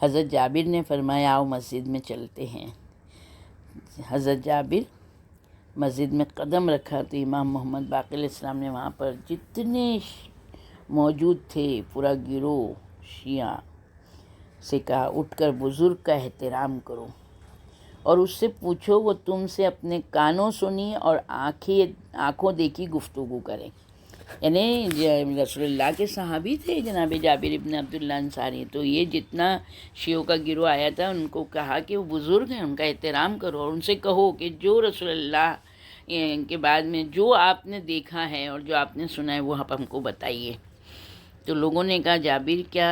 حضرت جابر نے فرمایا آؤ مسجد میں چلتے ہیں۔ حضرت جابر مسجد میں قدم رکھا تو امام محمد باقر علیہ السلام نے وہاں پر جتنے موجود تھے پورا گروہ شیعہ سے کہا اٹھ کر بزرگ کا احترام کرو اور اس سے پوچھو وہ تم سے اپنے کانوں سنی اور آنکھوں دیکھی گفتگو کریں۔ یعنی رسول اللہ کے صحابی تھے جناب جابر ابن عبداللہ انصاری، تو یہ جتنا شیعوں کا گروہ آیا تھا ان کو کہا کہ وہ بزرگ ہیں ان کا احترام کرو اور ان سے کہو کہ جو رسول اللہ کے بعد میں جو آپ نے دیکھا ہے اور جو آپ نے سنا ہے وہ آپ ہم کو بتائیے۔ تو لوگوں نے کہا جابر کیا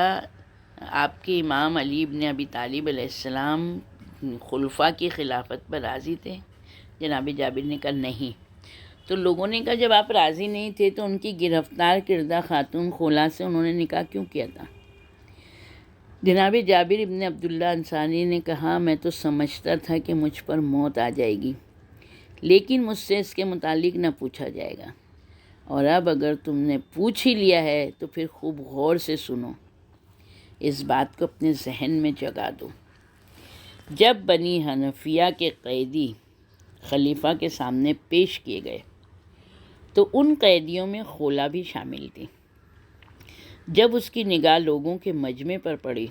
آپ کے امام علی ابن ابی طالب علیہ السلام خلفاء کی خلافت پر راضی تھے؟ جناب جابر نے کہا نہیں۔ تو لوگوں نے کہا جب آپ راضی نہیں تھے تو ان کی گرفتار کردہ خاتون خولا سے انہوں نے نکاح کیوں کیا تھا؟ جناب جابر ابن عبداللہ انصاری نے کہا میں تو سمجھتا تھا کہ مجھ پر موت آ جائے گی، لیکن مجھ سے اس کے متعلق نہ پوچھا جائے گا، اور اب اگر تم نے پوچھ ہی لیا ہے تو پھر خوب غور سے سنو، اس بات کو اپنے ذہن میں جگا دو۔ جب بنی حنفیہ کے قیدی خلیفہ کے سامنے پیش کیے گئے تو ان قیدیوں میں خولا بھی شامل تھی۔ جب اس کی نگاہ لوگوں کے مجمع پر پڑی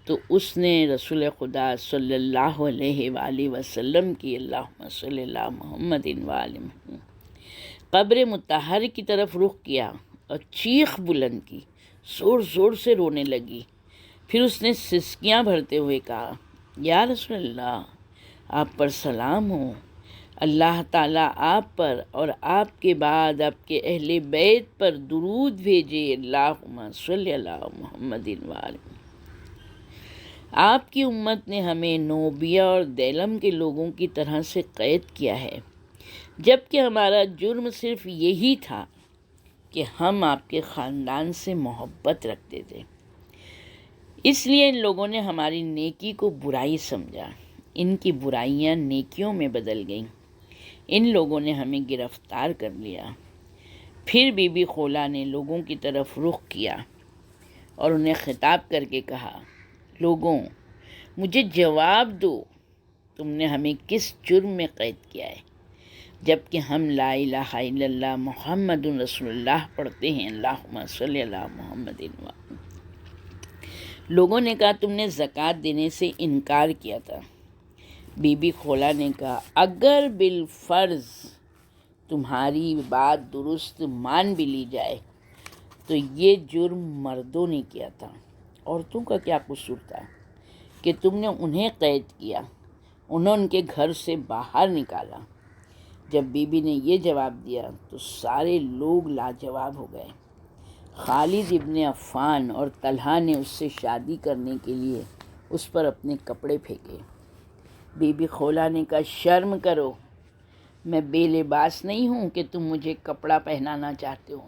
تو اس نے رسول خدا صلی اللہ علیہ وآلہ وسلم کی اللہم صلی اللہ محمد وآلہ محمد قبر مطہر کی طرف رخ کیا اور چیخ بلند کی، زور زور سے رونے لگی۔ پھر اس نے سسکیاں بھرتے ہوئے کہا یا رسول اللہ، آپ پر سلام ہو، اللہ تعالیٰ آپ پر اور آپ کے بعد آپ کے اہل بیت پر درود بھیجے، اللہم صلی اللہ محمد وآلہ۔ آپ کی امت نے ہمیں نوبیہ اور دیلم کے لوگوں کی طرح سے قید کیا ہے، جبکہ ہمارا جرم صرف یہی تھا کہ ہم آپ کے خاندان سے محبت رکھتے تھے، اس لیے ان لوگوں نے ہماری نیکی کو برائی سمجھا، ان کی برائیاں نیکیوں میں بدل گئیں، ان لوگوں نے ہمیں گرفتار کر لیا۔ پھر بی بی خولا نے لوگوں کی طرف رخ کیا اور انہیں خطاب کر کے کہا لوگوں، مجھے جواب دو، تم نے ہمیں کس جرم میں قید کیا ہے جبکہ ہم لا الہ الا اللہ محمد رسول اللہ پڑھتے ہیں، اللہم صلی اللہ محمد وآلہ۔ لوگوں نے کہا تم نے زکوٰۃ دینے سے انکار کیا تھا۔ بی بی خولا نے کہا اگر بالفرض تمہاری بات درست مان بھی لی جائے تو یہ جرم مردوں نے کیا تھا، عورتوں کا کیا قصور تھا کہ تم نے انہیں قید کیا، انہوں ان کے گھر سے باہر نکالا۔ جب بی بی نے یہ جواب دیا تو سارے لوگ لاجواب ہو گئے۔ خالد ابن عفان اور طلحہ نے اس سے شادی کرنے کے لیے اس پر اپنے کپڑے پھینکے۔ بی بی خولا نے کہا شرم کرو، میں بے لباس نہیں ہوں کہ تم مجھے کپڑا پہنانا چاہتے ہو۔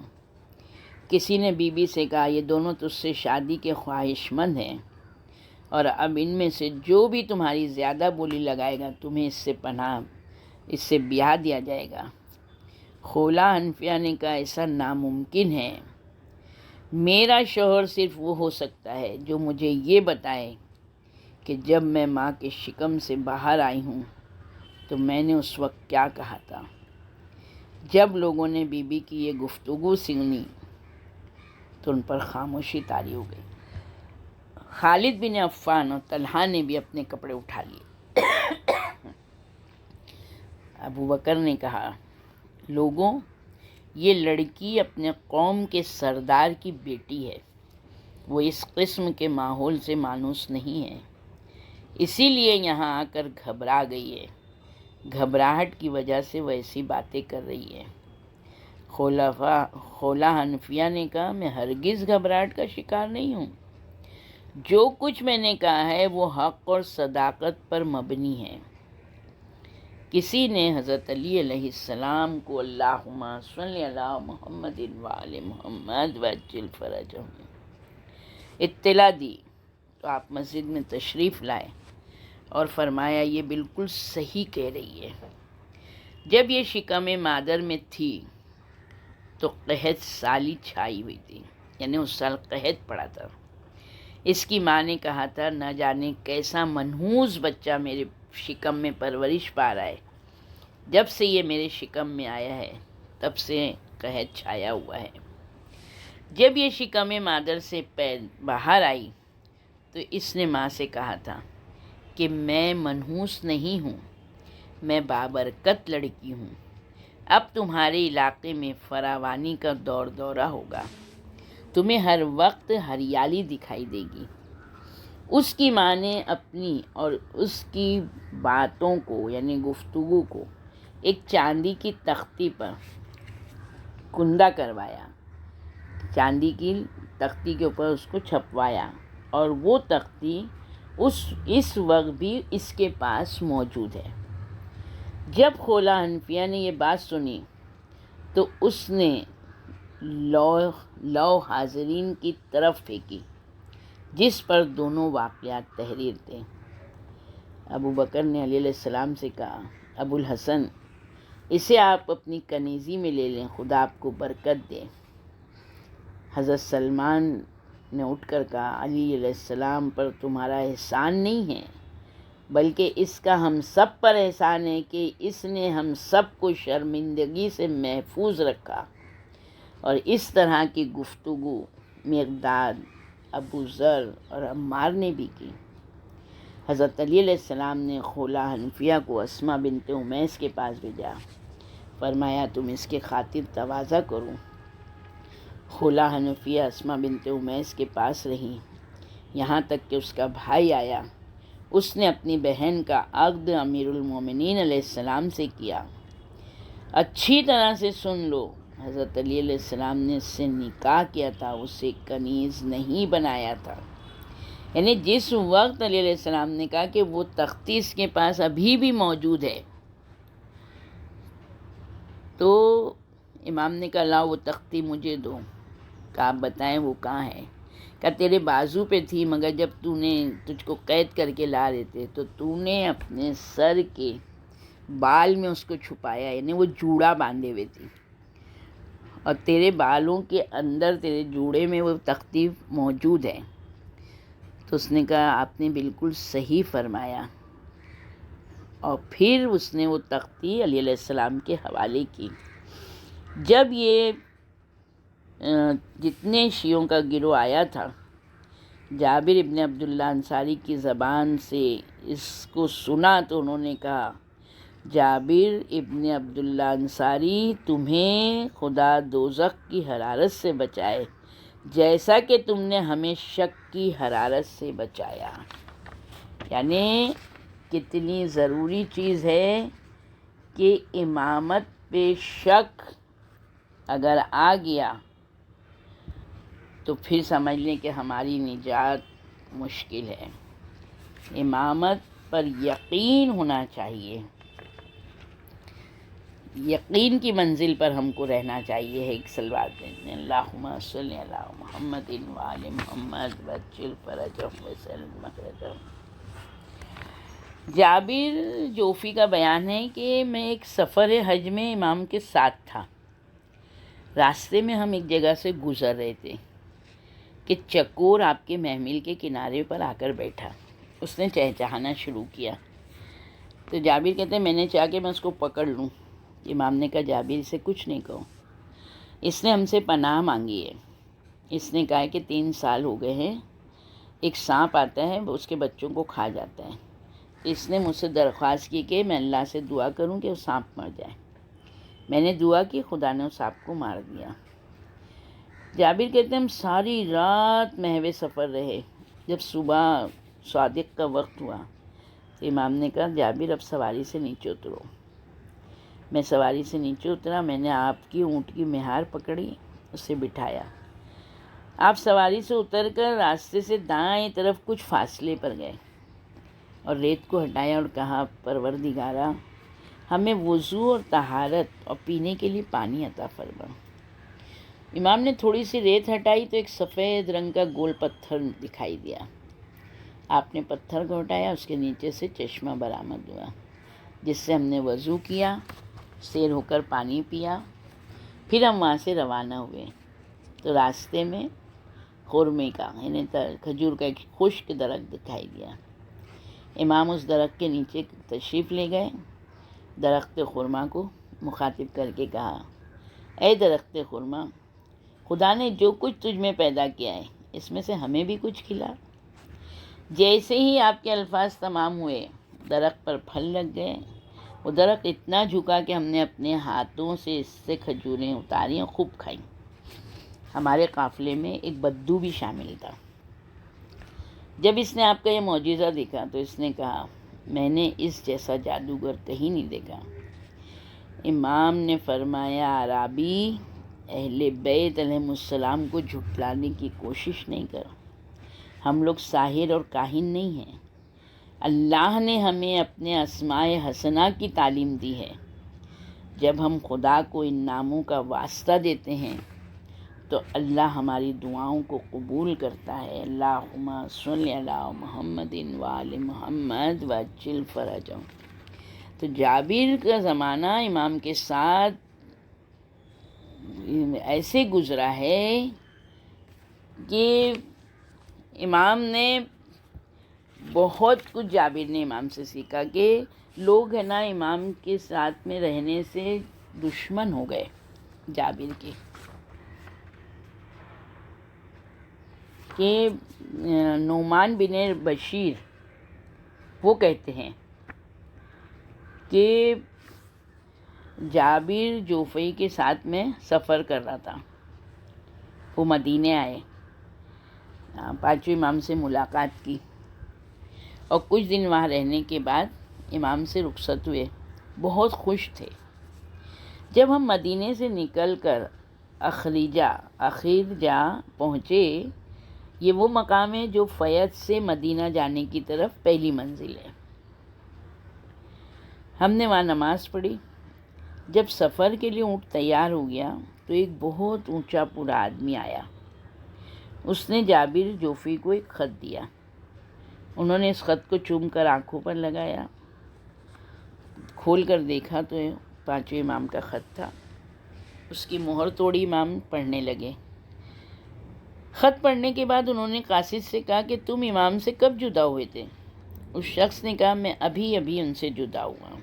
کسی نے بی بی سے کہا یہ دونوں تجھ سے شادی کے خواہش مند ہیں، اور اب ان میں سے جو بھی تمہاری زیادہ بولی لگائے گا تمہیں اس سے بیاہ دیا جائے گا۔ خولا حنفیہ نے کہا ایسا ناممکن ہے، میرا شوہر صرف وہ ہو سکتا ہے جو مجھے یہ بتائے کہ جب میں ماں کے شکم سے باہر آئی ہوں تو میں نے اس وقت کیا کہا تھا۔ جب لوگوں نے بی بی کی یہ گفتگو سنی تو ان پر خاموشی طاری ہو گئی۔ خالد بن عفان اور طلحہ نے بھی اپنے کپڑے اٹھا لیے۔ ابو بکر نے کہا لوگوں، یہ لڑکی اپنے قوم کے سردار کی بیٹی ہے، وہ اس قسم کے ماحول سے مانوس نہیں ہے، اسی لیے یہاں آ کر گھبرا گئی ہے، گھبراہٹ کی وجہ سے وہ ایسی باتیں کر رہی ہے۔ خولا حنفیہ نے کہا میں ہرگز گھبراہٹ کا شکار نہیں ہوں، جو کچھ میں نے کہا ہے وہ حق اور صداقت پر مبنی ہے۔ کسی نے حضرت علی علیہ السلام کو اللہم صلی اللہ محمد وآل محمد وعجل فرجہم اطلاع دی تو آپ مسجد میں تشریف لائے اور فرمایا یہ بالکل صحیح کہہ رہی ہے۔ جب یہ شکم مادر میں تھی تو قحط سالی چھائی ہوئی تھی، یعنی اس سال قحط پڑا تھا۔ اس کی ماں نے کہا تھا نہ جانے کیسا منحوس بچہ میرے شکم میں پرورش پا رہا ہے، جب سے یہ میرے شکم میں آیا ہے تب سے قحط چھایا ہوا ہے۔ جب یہ شکم مادر سے باہر آئی تو اس نے ماں سے کہا تھا کہ میں منحوس نہیں ہوں، میں بابرکت لڑکی ہوں، اب تمہارے علاقے میں فراوانی کا دورہ ہوگا، تمہیں ہر وقت ہریالی دکھائی دے گی۔ اس کی ماں نے اپنی اور اس کی باتوں کو یعنی گفتگو کو ایک چاندی کی تختی پر کندہ کروایا، چاندی کی تختی کے اوپر اس کو چھپوایا، اور وہ تختی اس وقت بھی اس کے پاس موجود ہے۔ جب خولہ حنفیہ نے یہ بات سنی تو اس نے لو حاضرین کی طرف پھینکی جس پر دونوں واقعات تحریر تھے۔ ابو بکر نے علیہ السلام سے کہا، ابو الحسن، اسے آپ اپنی کنیزی میں لے لیں، خدا آپ کو برکت دے۔ حضرت سلمان نے اٹھ کر کہا، علی علیہ السلام پر تمہارا احسان نہیں ہے، بلکہ اس کا ہم سب پر احسان ہے کہ اس نے ہم سب کو شرمندگی سے محفوظ رکھا۔ اور اس طرح کی گفتگو مقداد، ابو ذر اور عمار نے بھی کی۔ حضرت علی علیہ السلام نے خولہ حنفیہ کو اسماء بنت امیس کے پاس بھیجا، فرمایا تم اس کے خاطر تواضع کرو۔ خولہ حنفیہ اسماء بنت امیس کے پاس رہی یہاں تک کہ اس کا بھائی آیا۔ اس نے اپنی بہن کا عقد امیر المومنین علیہ السلام سے کیا۔ اچھی طرح سے سن لو، حضرت علی علیہ السلام نے اس سے نکاح کیا تھا، اسے کنیز نہیں بنایا تھا۔ یعنی جس وقت علی علیہ السلام نے کہا کہ وہ تختی اس کے پاس ابھی بھی موجود ہے، تو امام نے کہا لاؤ وہ تختی مجھے دو۔ کہا آپ بتائیں وہ کہاں ہے؟ کہا تیرے بازو پہ تھی، مگر جب تجھ کو قید کر کے لا رہے تھے تو تو نے اپنے سر کے بال میں اس کو چھپایا، یعنی وہ جوڑا باندھے ہوئے تھی، اور تیرے بالوں کے اندر تیرے جوڑے میں وہ تختی موجود ہے۔ تو اس نے کہا آپ نے بالکل صحیح فرمایا، اور پھر اس نے وہ تختی علی علیہ السلام کے حوالے کی۔ جب یہ جتنے شیعوں کا گروہ آیا تھا، جابر ابن عبداللہ انصاری کی زبان سے اس کو سنا تو انہوں نے کہا، جابر ابن عبداللہ انصاری، تمہیں خدا دوزخ کی حرارت سے بچائے جیسا کہ تم نے ہمیں شک کی حرارت سے بچایا۔ یعنی کتنی ضروری چیز ہے کہ امامت پہ شک اگر آ گیا تو پھر سمجھ لیں کہ ہماری نجات مشکل ہے۔ امامت پر یقین ہونا چاہیے، یقین کی منزل پر ہم کو رہنا چاہیے۔ ایک صلوات دیتے ہیں، اللہم صلی علی محمد وآل محمد وعجل فرجهم وسلم مخرجهم۔ جابر جوفی کا بیان ہے کہ میں ایک سفر حج میں امام کے ساتھ تھا۔ راستے میں ہم ایک جگہ سے گزر رہے تھے کہ چکور آپ کے محمل کے کنارے پر آ کر بیٹھا۔ اس نے چہچہانا شروع کیا تو جابر کہتے ہیں میں نے چاہا کہ میں اس کو پکڑ لوں۔ امام نے کہا جابر اسے کچھ نہیں کہو، اس نے ہم سے پناہ مانگی ہے۔ اس نے کہا کہ 3 سال ہو گئے ہیں، ایک سانپ آتا ہے وہ اس کے بچوں کو کھا جاتا ہے۔ اس نے مجھ سے درخواست کی کہ میں اللہ سے دعا کروں کہ وہ سانپ مر جائے۔ میں نے دعا کی، خدا نے اس سانپ کو مار دیا۔ جابر کہتے ہیں ہم ساری رات محو سفر رہے۔ جب صبح صادق کا وقت ہوا تو امام نے کہا جابر اب سواری سے نیچے اترو۔ میں سواری سے نیچے اترا، میں نے آپ کی اونٹ کی مہار پکڑی، اسے بٹھایا۔ آپ سواری سے اتر کر راستے سے دائیں طرف کچھ فاصلے پر گئے اور ریت کو ہٹایا اور کہا پروردگارا ہمیں وضو اور طہارت اور پینے کے لیے پانی عطا فرما۔ امام نے تھوڑی سی ریت ہٹائی تو ایک سفید رنگ کا گول پتھر دکھائی دیا۔ آپ نے پتھر کو ہٹایا، اس کے نیچے سے چشمہ برآمد ہوا جس سے ہم نے وضو کیا، سیر ہو کر پانی پیا۔ پھر ہم وہاں سے روانہ ہوئے تو راستے میں خرمے کا یعنی کھجور کا ایک خشک درخت دکھائی دیا۔ امام اس درخت کے نیچے تشریف لے گئے، درخت خرما کو مخاطب کر کے کہا اے درخت خرما، خدا نے جو کچھ تجھ میں پیدا کیا ہے اس میں سے ہمیں بھی کچھ کھلا۔ جیسے ہی آپ کے الفاظ تمام ہوئے درخت پر پھل لگ گئے۔ وہ درخت اتنا جھکا کہ ہم نے اپنے ہاتھوں سے اس سے کھجوریں اتاری اور خوب کھائیں۔ ہمارے قافلے میں ایک بدو بھی شامل تھا۔ جب اس نے آپ کا یہ معجزہ دیکھا تو اس نے کہا میں نے اس جیسا جادوگر کہیں نہیں دیکھا۔ امام نے فرمایا عرابی، اہل بیت علیہ السلام کو جھٹلانے کی کوشش نہیں کر، ہم لوگ ساحر اور کاہن نہیں ہیں، اللہ نے ہمیں اپنے اسماء حسنہ کی تعلیم دی ہے۔ جب ہم خدا کو ان ناموں کا واسطہ دیتے ہیں تو اللہ ہماری دعاؤں کو قبول کرتا ہے۔ اللہم صلی علی محمد وآل محمد وعجل فرجہم۔ تو جابر کا زمانہ امام کے ساتھ ایسے گزرا ہے کہ امام نے بہت کچھ جابر نے امام سے سیکھا، کہ لوگ ہے نا امام کے ساتھ میں رہنے سے دشمن ہو گئے جابر کے، کہ نعمان بن بشیر وہ کہتے ہیں کہ جابر جوفی کے ساتھ میں سفر کر رہا تھا، وہ مدینے آئے، پانچویں امام سے ملاقات کی اور کچھ دن وہاں رہنے کے بعد امام سے رخصت ہوئے، بہت خوش تھے۔ جب ہم مدینے سے نکل کر اخیرجا پہنچے، یہ وہ مقام ہے جو فیض سے مدینہ جانے کی طرف پہلی منزل ہے۔ ہم نے وہاں نماز پڑھی۔ جب سفر کے لیے اونٹ تیار ہو گیا تو ایک بہت اونچا پورا آدمی آیا، اس نے جابر جوفی کو ایک خط دیا۔ انہوں نے اس خط کو چوم کر آنکھوں پر لگایا، کھول کر دیکھا تو پانچویں امام کا خط تھا۔ اس کی مہر توڑی، امام پڑھنے لگے۔ خط پڑھنے کے بعد انہوں نے قاصد سے کہا کہ تم امام سے کب جدا ہوئے تھے؟ اس شخص نے کہا میں ابھی ان سے جدا ہوا۔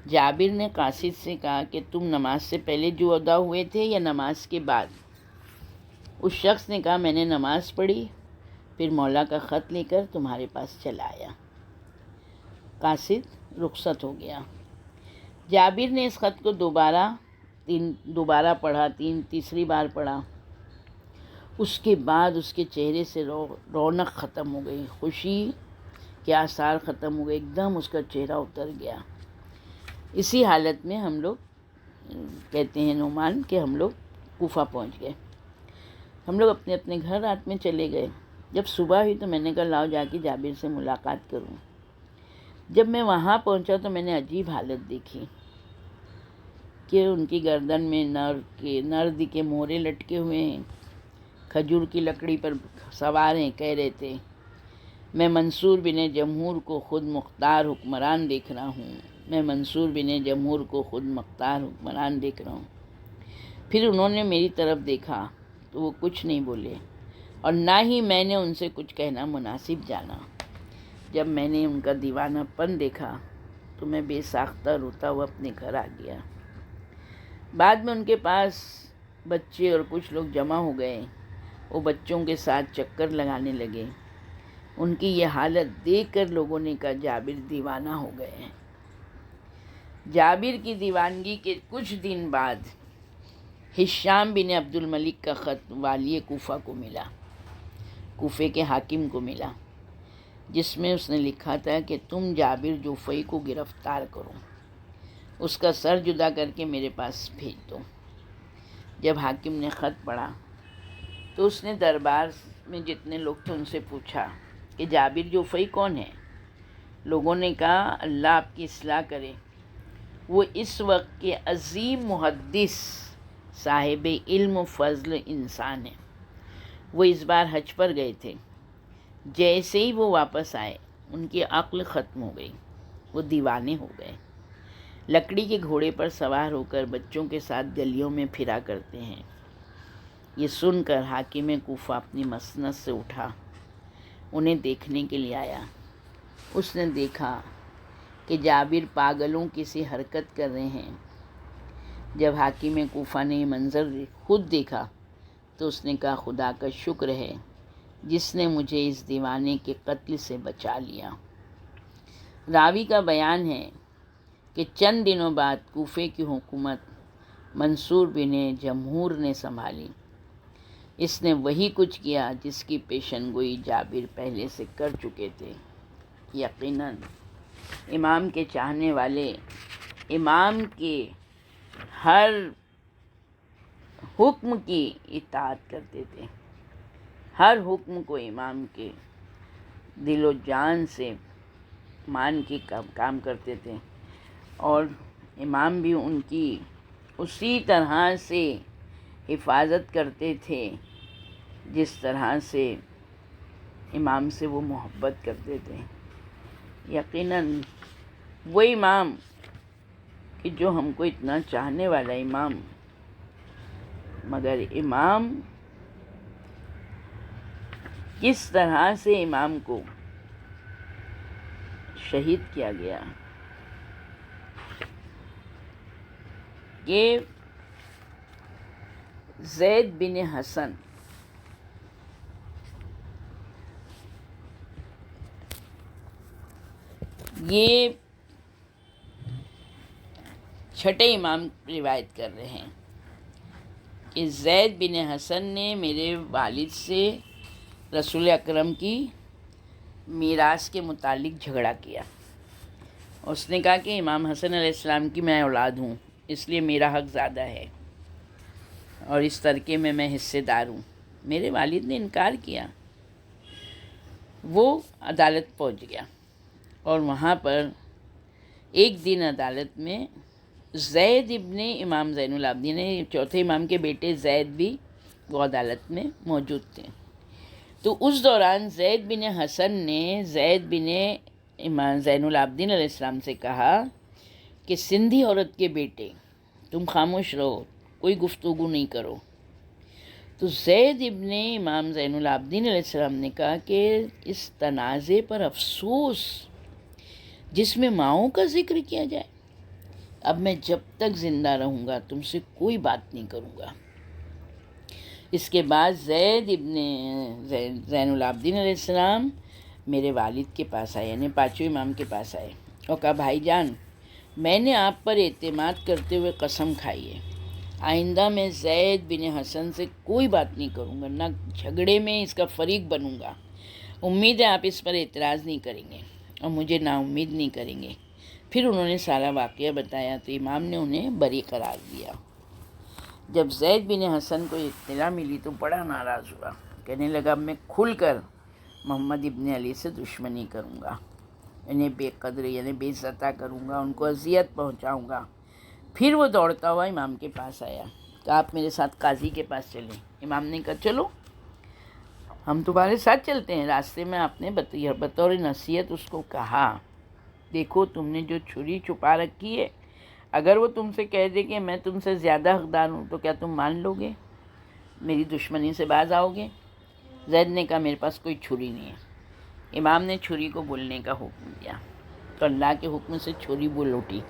جابر نے قاصد سے کہا کہ تم نماز سے پہلے جدا ہوئے تھے یا نماز کے بعد؟ اس شخص نے کہا میں نے نماز پڑھی، پھر مولا کا خط لے کر تمہارے پاس چلا آیا۔ قاصد رخصت ہو گیا۔ جابر نے اس خط کو دوبارہ پڑھا، تیسری بار پڑھا۔ اس کے بعد اس کے چہرے سے رونق ختم ہو گئی، خوشی کے آثار ختم ہو گئے، ایک دم اس کا چہرہ اتر گیا۔ اسی حالت میں ہم لوگ کہتے ہیں نعمان کہ ہم لوگ کوفہ پہنچ گئے۔ ہم لوگ اپنے اپنے گھر رات میں چلے گئے۔ جب صبح ہوئی تو میں نے کہا لاؤ جا کے جابر سے ملاقات کروں۔ جب میں وہاں پہنچا تو میں نے عجیب حالت دیکھی کہ ان کی گردن میں نرد کے مورے لٹکے ہوئے ہیں، کھجور کی لکڑی پر سوار ہیں، کہہ رہے تھے میں منصور بن جمہور کو خود مختار حکمران دیکھ رہا ہوں، میں منصور بن جمہور کو خود مختار حکمران دیکھ رہا ہوں۔ پھر انہوں نے میری طرف دیکھا تو وہ کچھ نہیں بولے اور نہ ہی میں نے ان سے کچھ کہنا مناسب جانا۔ جب میں نے ان کا دیوانہ پن دیکھا تو میں بے ساختہ روتا ہوا اپنے گھر آ گیا۔ بعد میں ان کے پاس بچے اور کچھ لوگ جمع ہو گئے، وہ بچوں کے ساتھ چکر لگانے لگے۔ ان کی یہ حالت دیکھ کر لوگوں نے کہا جابر دیوانہ ہو گئے ہیں۔ جابر کی دیوانگی کے کچھ دن بعد ہشام بن عبد الملک کا خط والی کوفہ کو ملا، کوفے کے حاکم کو ملا، جس میں اس نے لکھا تھا کہ تم جابر جوفی کو گرفتار کرو، اس کا سر جدا کر کے میرے پاس بھیج دو۔ جب حاکم نے خط پڑھا تو اس نے دربار میں جتنے لوگ تھے ان سے پوچھا کہ جابر جوفی کون ہے؟ لوگوں نے کہا اللہ آپ کی اصلاح کرے، وہ اس وقت کے عظیم محدث، صاحب علم و فضل انسان ہیں۔ وہ اس بار حج پر گئے تھے، جیسے ہی وہ واپس آئے ان کی عقل ختم ہو گئی، وہ دیوانے ہو گئے، لکڑی کے گھوڑے پر سوار ہو کر بچوں کے ساتھ گلیوں میں پھرا کرتے ہیں۔ یہ سن کر حاکم کوفہ اپنی مسند سے اٹھا، انہیں دیکھنے کے لیے آیا۔ اس نے دیکھا کہ جابر پاگلوں کی سی حرکت کر رہے ہیں۔ جب حاکم کوفہ نے یہ منظر خود دیکھا تو اس نے کہا خدا کا شکر ہے جس نے مجھے اس دیوانے کے قتل سے بچا لیا۔ راوی کا بیان ہے کہ چند دنوں بعد کوفے کی حکومت منصور بن جمہور نے سنبھالی۔ اس نے وہی کچھ کیا جس کی پیشن گوئی جابر پہلے سے کر چکے تھے۔ یقیناً امام کے چاہنے والے امام کے ہر حکم کی اطاعت کرتے تھے، ہر حکم کو امام کے دل و جان سے مان کے کام کرتے تھے، اور امام بھی ان کی اسی طرح سے حفاظت کرتے تھے جس طرح سے امام سے وہ محبت کرتے تھے۔ یقیناً وہ امام کہ جو ہم کو اتنا چاہنے والا امام، مگر امام کس طرح سے امام کو شہید کیا گیا کہ زید بن حسن یہ چھٹے امام روایت کر رہے ہیں کہ زید بن حسن نے میرے والد سے رسول اکرم کی میراث کے متعلق جھگڑا کیا۔ اس نے کہا کہ امام حسن علیہ السلام کی میں اولاد ہوں، اس لیے میرا حق زیادہ ہے اور اس ترکے میں حصے دار ہوں۔ میرے والد نے انکار کیا۔ وہ عدالت پہنچ گیا اور وہاں پر ایک دن عدالت میں زید ابن امام زین العابدین، چوتھے امام کے بیٹے زید بھی وہ عدالت میں موجود تھے۔ تو اس دوران زید بن حسن نے زید بن امام زین العابدین علیہ السلام سے کہا کہ سندھی عورت کے بیٹے تم خاموش رہو، کوئی گفتگو نہیں کرو۔ تو زید ابن امام زین العابدین علیہ السلام نے کہا کہ اس تنازع پر افسوس جس میں ماؤں کا ذکر کیا جائے، اب میں جب تک زندہ رہوں گا تم سے کوئی بات نہیں کروں گا۔ اس کے بعد زید ابن زین العابدین علیہ السلام میرے والد کے پاس آئے، یعنی پانچویں امام کے پاس آئے اور کہا بھائی جان، میں نے آپ پر اعتماد کرتے ہوئے قسم کھائی ہے، آئندہ میں زید بن حسن سے کوئی بات نہیں کروں گا، نہ جھگڑے میں اس کا فریق بنوں گا۔ امید ہے آپ اس پر اعتراض نہیں کریں گے اور مجھے نا امید نہیں کریں گے۔ پھر انہوں نے سارا واقعہ بتایا تو امام نے انہیں بری قرار دیا۔ جب زید بن حسن کو اطلاع ملی تو بڑا ناراض ہوا، کہنے لگا اب میں کھل کر محمد ابن علی سے دشمنی کروں گا، انہیں بے قدری یعنی بے عزتہ کروں گا، ان کو اذیت پہنچاؤں گا۔ پھر وہ دوڑتا ہوا امام کے پاس آیا کہ آپ میرے ساتھ قاضی کے پاس چلیں۔ امام نے کہا چلو ہم تمہارے ساتھ چلتے ہیں۔ راستے میں آپ نے بطور نصیحت اس کو کہا دیکھو تم نے جو چھری چھپا رکھی ہے، اگر وہ تم سے کہہ دے کہ میں تم سے زیادہ حقدار ہوں تو کیا تم مان لو گے؟ میری دشمنی سے باز آؤ گے؟ زید نے کہا میرے پاس کوئی چھری نہیں ہے۔ امام نے چھری کو بولنے کا حکم دیا تو اللہ کے حکم سے چھری بول اٹھی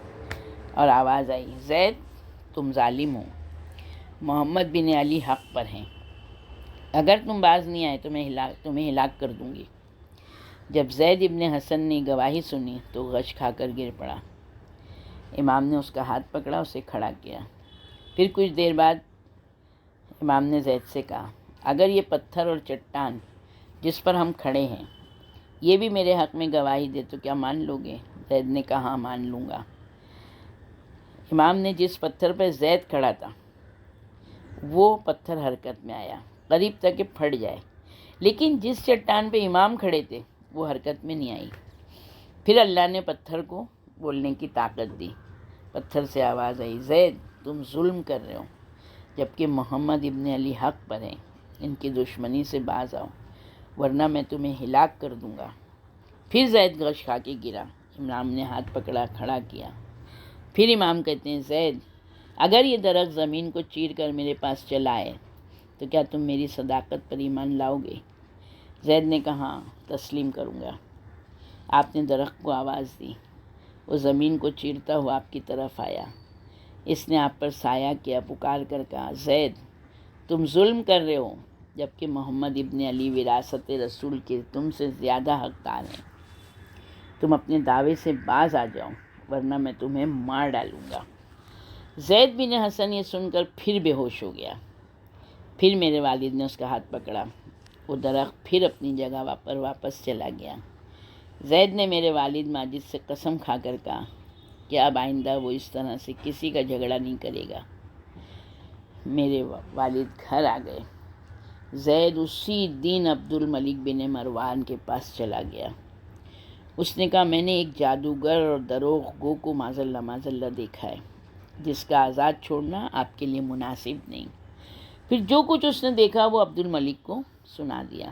اور آواز آئی زید تم ظالم ہو، محمد بن علی حق پر ہیں، اگر تم باز نہیں آئے تو میں تمہیں ہلاک کر دوں گی۔ جب زید ابن حسن نے گواہی سنی تو غش کھا کر گر پڑا۔ امام نے اس کا ہاتھ پکڑا، اسے کھڑا کیا۔ پھر کچھ دیر بعد امام نے زید سے کہا اگر یہ پتھر اور چٹان جس پر ہم کھڑے ہیں یہ بھی میرے حق میں گواہی دے تو کیا مان لو گے؟ زید نے کہا ہاں مان لوں گا۔ امام نے جس پتھر پر زید کھڑا تھا وہ پتھر حرکت میں آیا، قریب تک کہ پھٹ جائے، لیکن جس چٹان پہ امام کھڑے تھے وہ حرکت میں نہیں آئی۔ پھر اللہ نے پتھر کو بولنے کی طاقت دی۔ پتھر سے آواز آئی زید تم ظلم کر رہے ہو جبکہ محمد ابن علی حق پر ہیں، ان کی دشمنی سے باز آؤ ورنہ میں تمہیں ہلاک کر دوں گا۔ پھر زید غش کھا کے گرا۔ امام نے ہاتھ پکڑا، کھڑا کیا۔ پھر امام کہتے ہیں زید اگر یہ درخت زمین کو چیر کر میرے پاس چلا آئے تو کیا تم میری صداقت پر ایمان لاؤ گے؟ زید نے کہا ہاں تسلیم کروں گا۔ آپ نے درخت کو آواز دی، وہ زمین کو چیرتا ہوا آپ کی طرف آیا۔ اس نے آپ پر سایہ کیا، پکار کر کہا زید تم ظلم کر رہے ہو جبکہ محمد ابن علی وراثت رسول کے تم سے زیادہ حقدار ہیں، تم اپنے دعوے سے باز آ جاؤ ورنہ میں تمہیں مار ڈالوں گا۔ زید بن حسن یہ سن کر پھر بے ہوش ہو گیا۔ پھر میرے والد نے اس کا ہاتھ پکڑا، وہ درخت پھر اپنی جگہ پر واپس چلا گیا۔ زید نے میرے والد ماجد سے قسم کھا کر کہا کہ اب آئندہ وہ اس طرح سے کسی کا جھگڑا نہیں کرے گا۔ میرے والد گھر آ گئے۔ زید اسی دن عبد الملک بن مروان کے پاس چلا گیا اس نے کہا میں نے ایک جادوگر اور دروغ گو کو معاذ اللہ دیکھا ہے جس کا آزاد چھوڑنا آپ کے لیے مناسب نہیں۔ پھر جو کچھ اس نے دیکھا وہ عبد الملک کو سنا دیا۔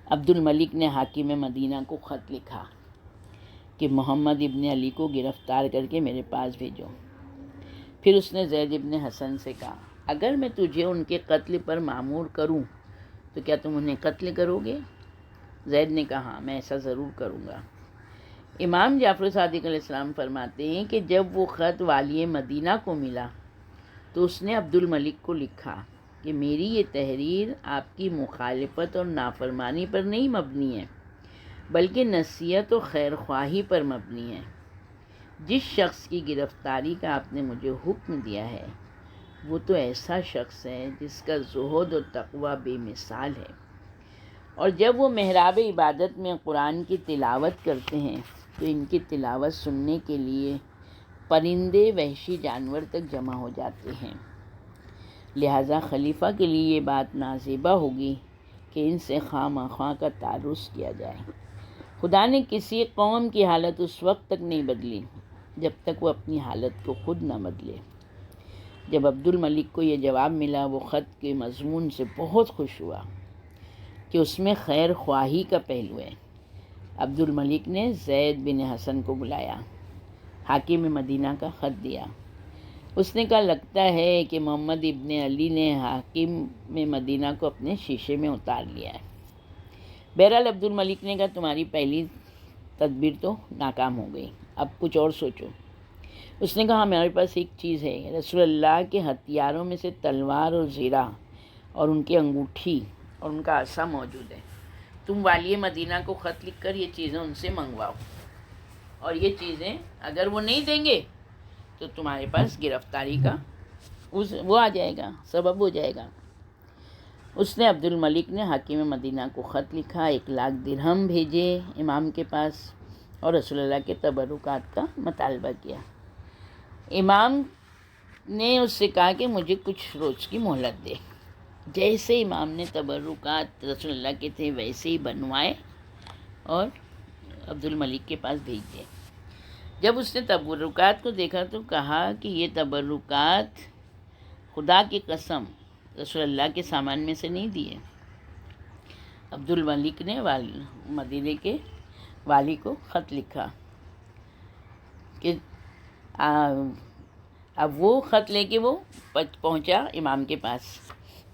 عبد الملک نے حاکم مدینہ کو خط لکھا کہ محمد ابن علی کو گرفتار کر کے میرے پاس بھیجو۔ پھر اس نے زید ابن حسن سے کہا اگر میں تجھے ان کے قتل پر مأمور کروں تو کیا تم انہیں قتل کرو گے؟ زید نے کہا ہاں میں ایسا ضرور کروں گا۔ امام جعفر صادق علیہ السلام فرماتے ہیں کہ جب وہ خط والی مدینہ کو ملا تو اس نے عبد الملک کو لکھا کہ میری یہ تحریر آپ کی مخالفت اور نافرمانی پر نہیں مبنی ہے بلکہ نصیحت و خیر خواہی پر مبنی ہے۔ جس شخص کی گرفتاری کا آپ نے مجھے حکم دیا ہے وہ تو ایسا شخص ہے جس کا زہد و تقوی بے مثال ہے، اور جب وہ محراب عبادت میں قرآن کی تلاوت کرتے ہیں تو ان کی تلاوت سننے کے لیے پرندے وحشی جانور تک جمع ہو جاتے ہیں، لہٰذا خلیفہ کے لیے یہ بات نازیبا ہوگی کہ ان سے خواہ مخواہ کا تعرض کیا جائے۔ خدا نے کسی قوم کی حالت اس وقت تک نہیں بدلی جب تک وہ اپنی حالت کو خود نہ بدلے۔ جب عبد الملک کو یہ جواب ملا وہ خط کے مضمون سے بہت خوش ہوا کہ اس میں خیر خواہی کا پہلو ہے۔ عبد الملک نے زید بن حسن کو بلایا، حاکم مدینہ کا خط دیا۔ اس نے کہا لگتا ہے کہ محمد ابن علی نے حاکم مدینہ کو اپنے شیشے میں اتار لیا ہے۔ بہرحال عبد الملک نے کہا تمہاری پہلی تدبیر تو ناکام ہو گئی، اب کچھ اور سوچو۔ اس نے کہا ہمارے پاس ایک چیز ہے، رسول اللہ کے ہتھیاروں میں سے تلوار اور زیرہ اور ان کی انگوٹھی اور ان کا عصا موجود ہے، تم والی مدینہ کو خط لکھ کر یہ چیزیں ان سے منگواؤ، اور یہ چیزیں اگر وہ نہیں دیں گے تو تمہارے پاس گرفتاری کا وہ آ جائے گا، سبب ہو جائے گا۔ اس نے عبد الملک نے حاکم مدینہ کو خط لکھا، 1,00,000 درہم بھیجے امام کے پاس اور رسول اللہ کے تبرکات کا مطالبہ کیا۔ امام نے اس سے کہا کہ مجھے کچھ روز کی مہلت دے۔ جیسے امام نے تبرکات رسول اللہ کے تھے ویسے ہی بنوائے اور عبد الملک کے پاس بھیج دیے۔ جب اس نے تبرکات کو دیکھا تو کہا کہ یہ تبرکات خدا کی قسم رسول اللہ کے سامان میں سے نہیں دیے۔ عبد الملک نے مدینے کے والی کو خط لکھا کہ اب وہ خط لے کے وہ پہنچا امام کے پاس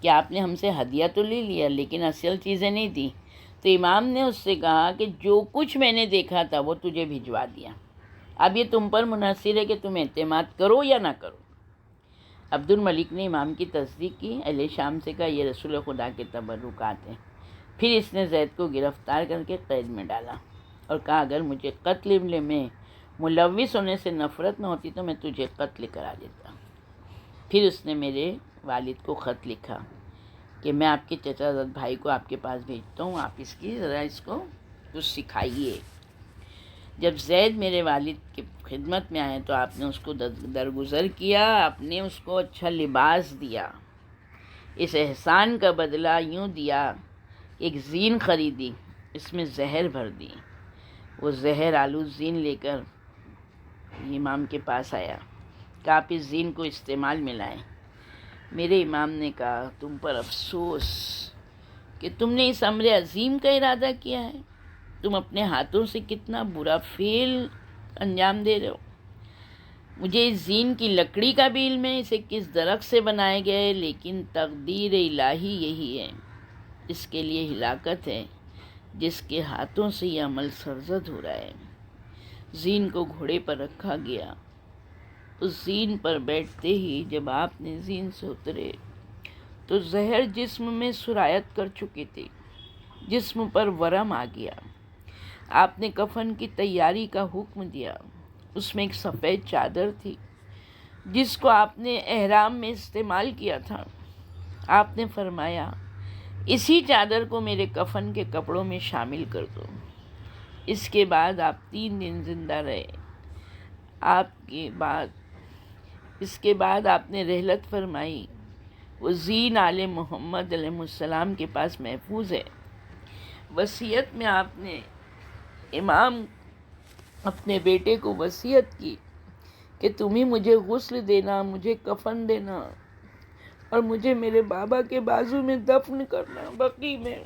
کہ آپ نے ہم سے ہدیہ تو لے لیا لیکن اصل چیزیں نہیں دی۔ تو امام نے اس سے کہا کہ جو کچھ میں نے دیکھا تھا وہ تجھے بھجوا دیا، اب یہ تم پر منحصر ہے کہ تم اعتماد کرو یا نہ کرو۔ عبد الملک نے امام کی تصدیق کی، اہل شام سے کہا یہ رسول خدا کے تبرکات ہیں۔ پھر اس نے زید کو گرفتار کر کے قید میں ڈالا اور کہا اگر مجھے قتل میں ملوث ہونے سے نفرت نہ ہوتی تو میں تجھے قتل کرا دیتا۔ پھر اس نے میرے والد کو خط لکھا کہ میں آپ کے چچا زاد بھائی کو آپ کے پاس بھیجتا ہوں، آپ اس کو کچھ سکھائیے۔ جب زید میرے والد کی خدمت میں آئے تو آپ نے اس کو درگزر کیا، آپ نے اس کو اچھا لباس دیا، اس احسان کا بدلہ یوں دیا، ایک زین خریدی، اس میں زہر بھر دی۔ وہ زہر آلود زین لے کر امام کے پاس آیا کہ آپ اس زین کو استعمال میں لائیں۔ میرے امام نے کہا تم پر افسوس کہ تم نے اس امر عظیم کا ارادہ کیا ہے، تم اپنے ہاتھوں سے کتنا برا فعل انجام دے رہے ہو۔ مجھے اس زین کی لکڑی کا بھی علم ہے، اسے کس درخت سے بنائے گئے، لیکن تقدیر الہی یہی ہے، اس کے لیے ہلاکت ہے جس کے ہاتھوں سے یہ عمل سرزد ہو رہا ہے۔ زین کو گھوڑے پر رکھا گیا، اس زین پر بیٹھتے ہی جب آپ نے زین سے اترے تو زہر جسم میں سرایت کر چکی تھی، جسم پر ورم آ گیا۔ آپ نے کفن کی تیاری کا حکم دیا، اس میں ایک سفید چادر تھی جس کو آپ نے احرام میں استعمال کیا تھا۔ آپ نے فرمایا اسی چادر کو میرے کفن کے کپڑوں میں شامل کر دو۔ اس کے بعد آپ 3 دن زندہ رہے۔ اس کے بعد آپ نے رحلت فرمائی، وہ زین آل محمد علیہ السلام کے پاس محفوظ ہے۔ وصیت میں آپ نے امام اپنے بیٹے کو وصیت کی کہ تم ہی مجھے غسل دینا، مجھے کفن دینا اور مجھے میرے بابا کے بازو میں دفن کرنا بقیع میں۔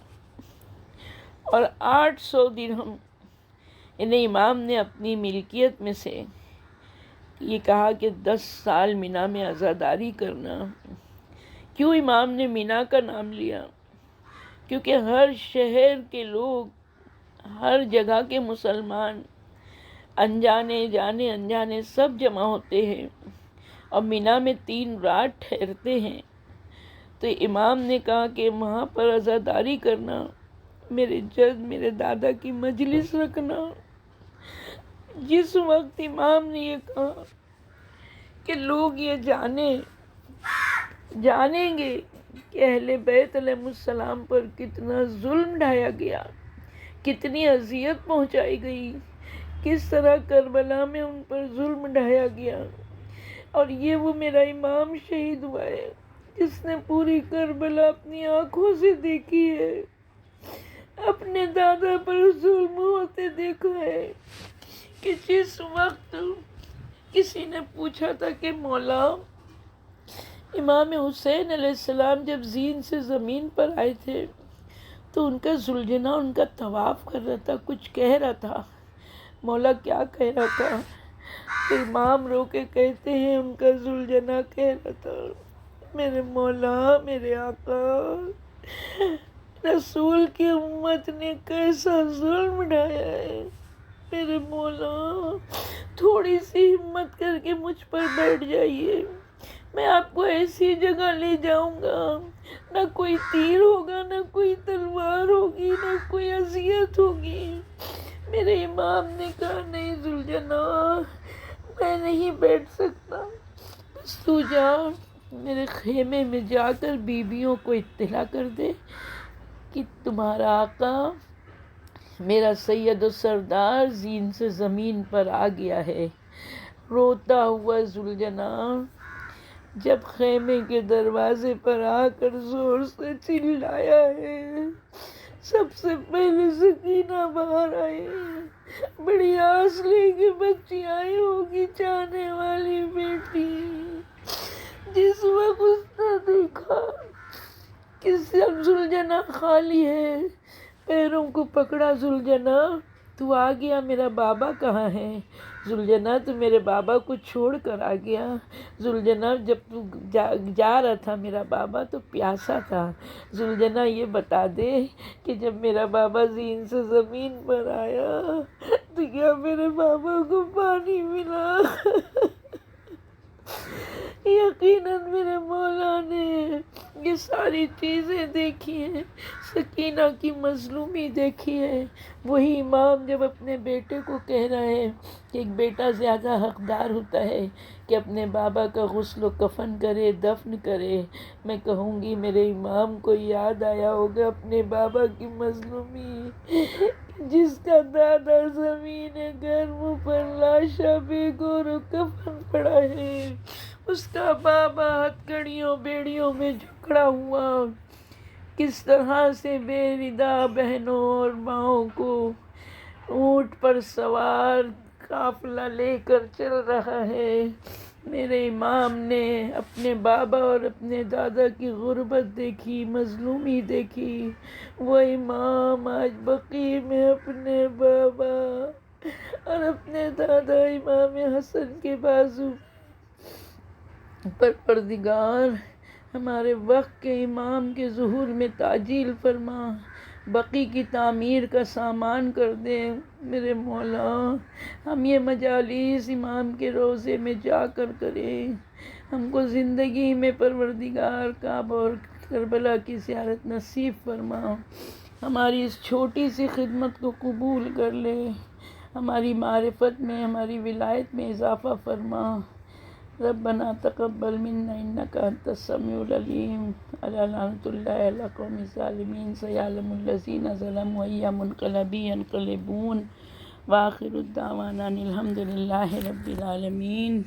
اور 800 درہم انہیں امام نے اپنی ملکیت میں سے یہ کہا کہ 10 سال مینا میں عزاداری کرنا۔ کیوں امام نے مینا کا نام لیا؟ کیونکہ ہر شہر کے لوگ، ہر جگہ کے مسلمان، انجانے جانے انجانے سب جمع ہوتے ہیں اور مینا میں 3 رات ٹھہرتے ہیں۔ تو امام نے کہا کہ وہاں پر عزاداری کرنا، میرے جد میرے دادا کی مجلس رکھنا۔ جس وقت امام نے یہ کہا کہ لوگ یہ جانیں گے کہ اہل بیت علیہ السلام پر کتنا ظلم ڈھایا گیا، کتنی اذیت پہنچائی گئی، کس طرح کربلا میں ان پر ظلم ڈھایا گیا، اور یہ وہ میرا امام شہید ہوا ہے جس نے پوری کربلا اپنی آنکھوں سے دیکھی ہے، اپنے دادا پر ظلم ہوتے دیکھا ہے، کہ جس وقت کسی نے پوچھا تھا کہ مولا، امام حسین علیہ السلام جب زین سے زمین پر آئے تھے تو ان کا زلجنا ان کا طواف کر رہا تھا، کچھ کہہ رہا تھا، مولا کیا کہہ رہا تھا؟ تو امام رو کے کہتے ہیں ان کا زلجنا کہہ رہا تھا، میرے مولا، میرے آقا، رسول کی امت نے کیسا ظلم ڈھایا ہے، میرے مولا تھوڑی سی ہمت کر کے مجھ پر بیٹھ جائیے، میں آپ کو ایسی جگہ لے جاؤں گا، نہ کوئی تیر ہوگا، نہ کوئی تلوار ہوگی، نہ کوئی اذیت ہوگی۔ میرے امام نے کہا نہیں زلجنا، میں نہیں بیٹھ سکتا، بس تو جا میرے خیمے میں جا کر بیویوں کو اطلاع کر دے کہ تمہارا آقا میرا سید و سردار زین سے زمین پر آ گیا ہے۔ روتا ہوا زلجنا جب خیمے کے دروازے پر آ کر زور سے چلایا ہے، سب سے پہلے سکینہ باہر آئی، بڑی آس لے کے بچی آئی ہوگی، چاہنے والی بیٹی۔ جس وقت اس نے دیکھا کہ سب زلجنا خالی ہے، پیروں کو پکڑا، زلجنا تو آ گیا، میرا بابا کہاں ہے؟ زلجنا تو میرے بابا کو چھوڑ کر آ گیا، زلجنا جب تو جا رہا تھا میرا بابا تو پیاسا تھا، زلجنا یہ بتا دے کہ جب میرا بابا زین سے زمین پر آیا تو کیا میرے بابا کو پانی ملا؟ یقیناً میرے مولا نے یہ ساری چیزیں دیکھی ہیں، سکینہ کی مظلومی دیکھی ہے۔ وہی امام جب اپنے بیٹے کو کہہ رہے ہیں کہ ایک بیٹا زیادہ حقدار ہوتا ہے کہ اپنے بابا کا غسل و کفن کرے، دفن کرے، میں کہوں گی میرے امام کو یاد آیا ہوگا اپنے بابا کی مظلومی، جس کا دادا زمین گرم پر لاشا بے گور و کفن پڑا ہے، اس کا بابا ہتھکڑیوں بیڑیوں میں جھکڑا ہوا، کس طرح سے بے ردا بہنوں اور ماؤں کو اونٹ پر سوار قافلہ لے کر چل رہا ہے۔ میرے امام نے اپنے بابا اور اپنے دادا کی غربت دیکھی، مظلومی دیکھی، وہ امام آج بقیع میں اپنے بابا اور اپنے دادا امام حسن کے بازو پر پروردگار ہمارے وقت کے امام کے ظہور میں تعجیل فرما، بقیع کی تعمیر کا سامان کر دے میرے مولا، ہم یہ مجالس امام کے روضے میں جا کر کریں، ہم کو زندگی میں پروردگار کعبہ اور کربلا کی زیارت نصیب فرما، ہماری اس چھوٹی سی خدمت کو قبول کر لے، ہماری معرفت میں، ہماری ولایت میں اضافہ فرما۔ ربنا تقبل منا انك انت السميع العليم الا لعنة الله على قوم الظالمين سيعلم الذين ظلموا اي منقلب ينقلبون واخر الدعوانا الحمد لله رب العالمين۔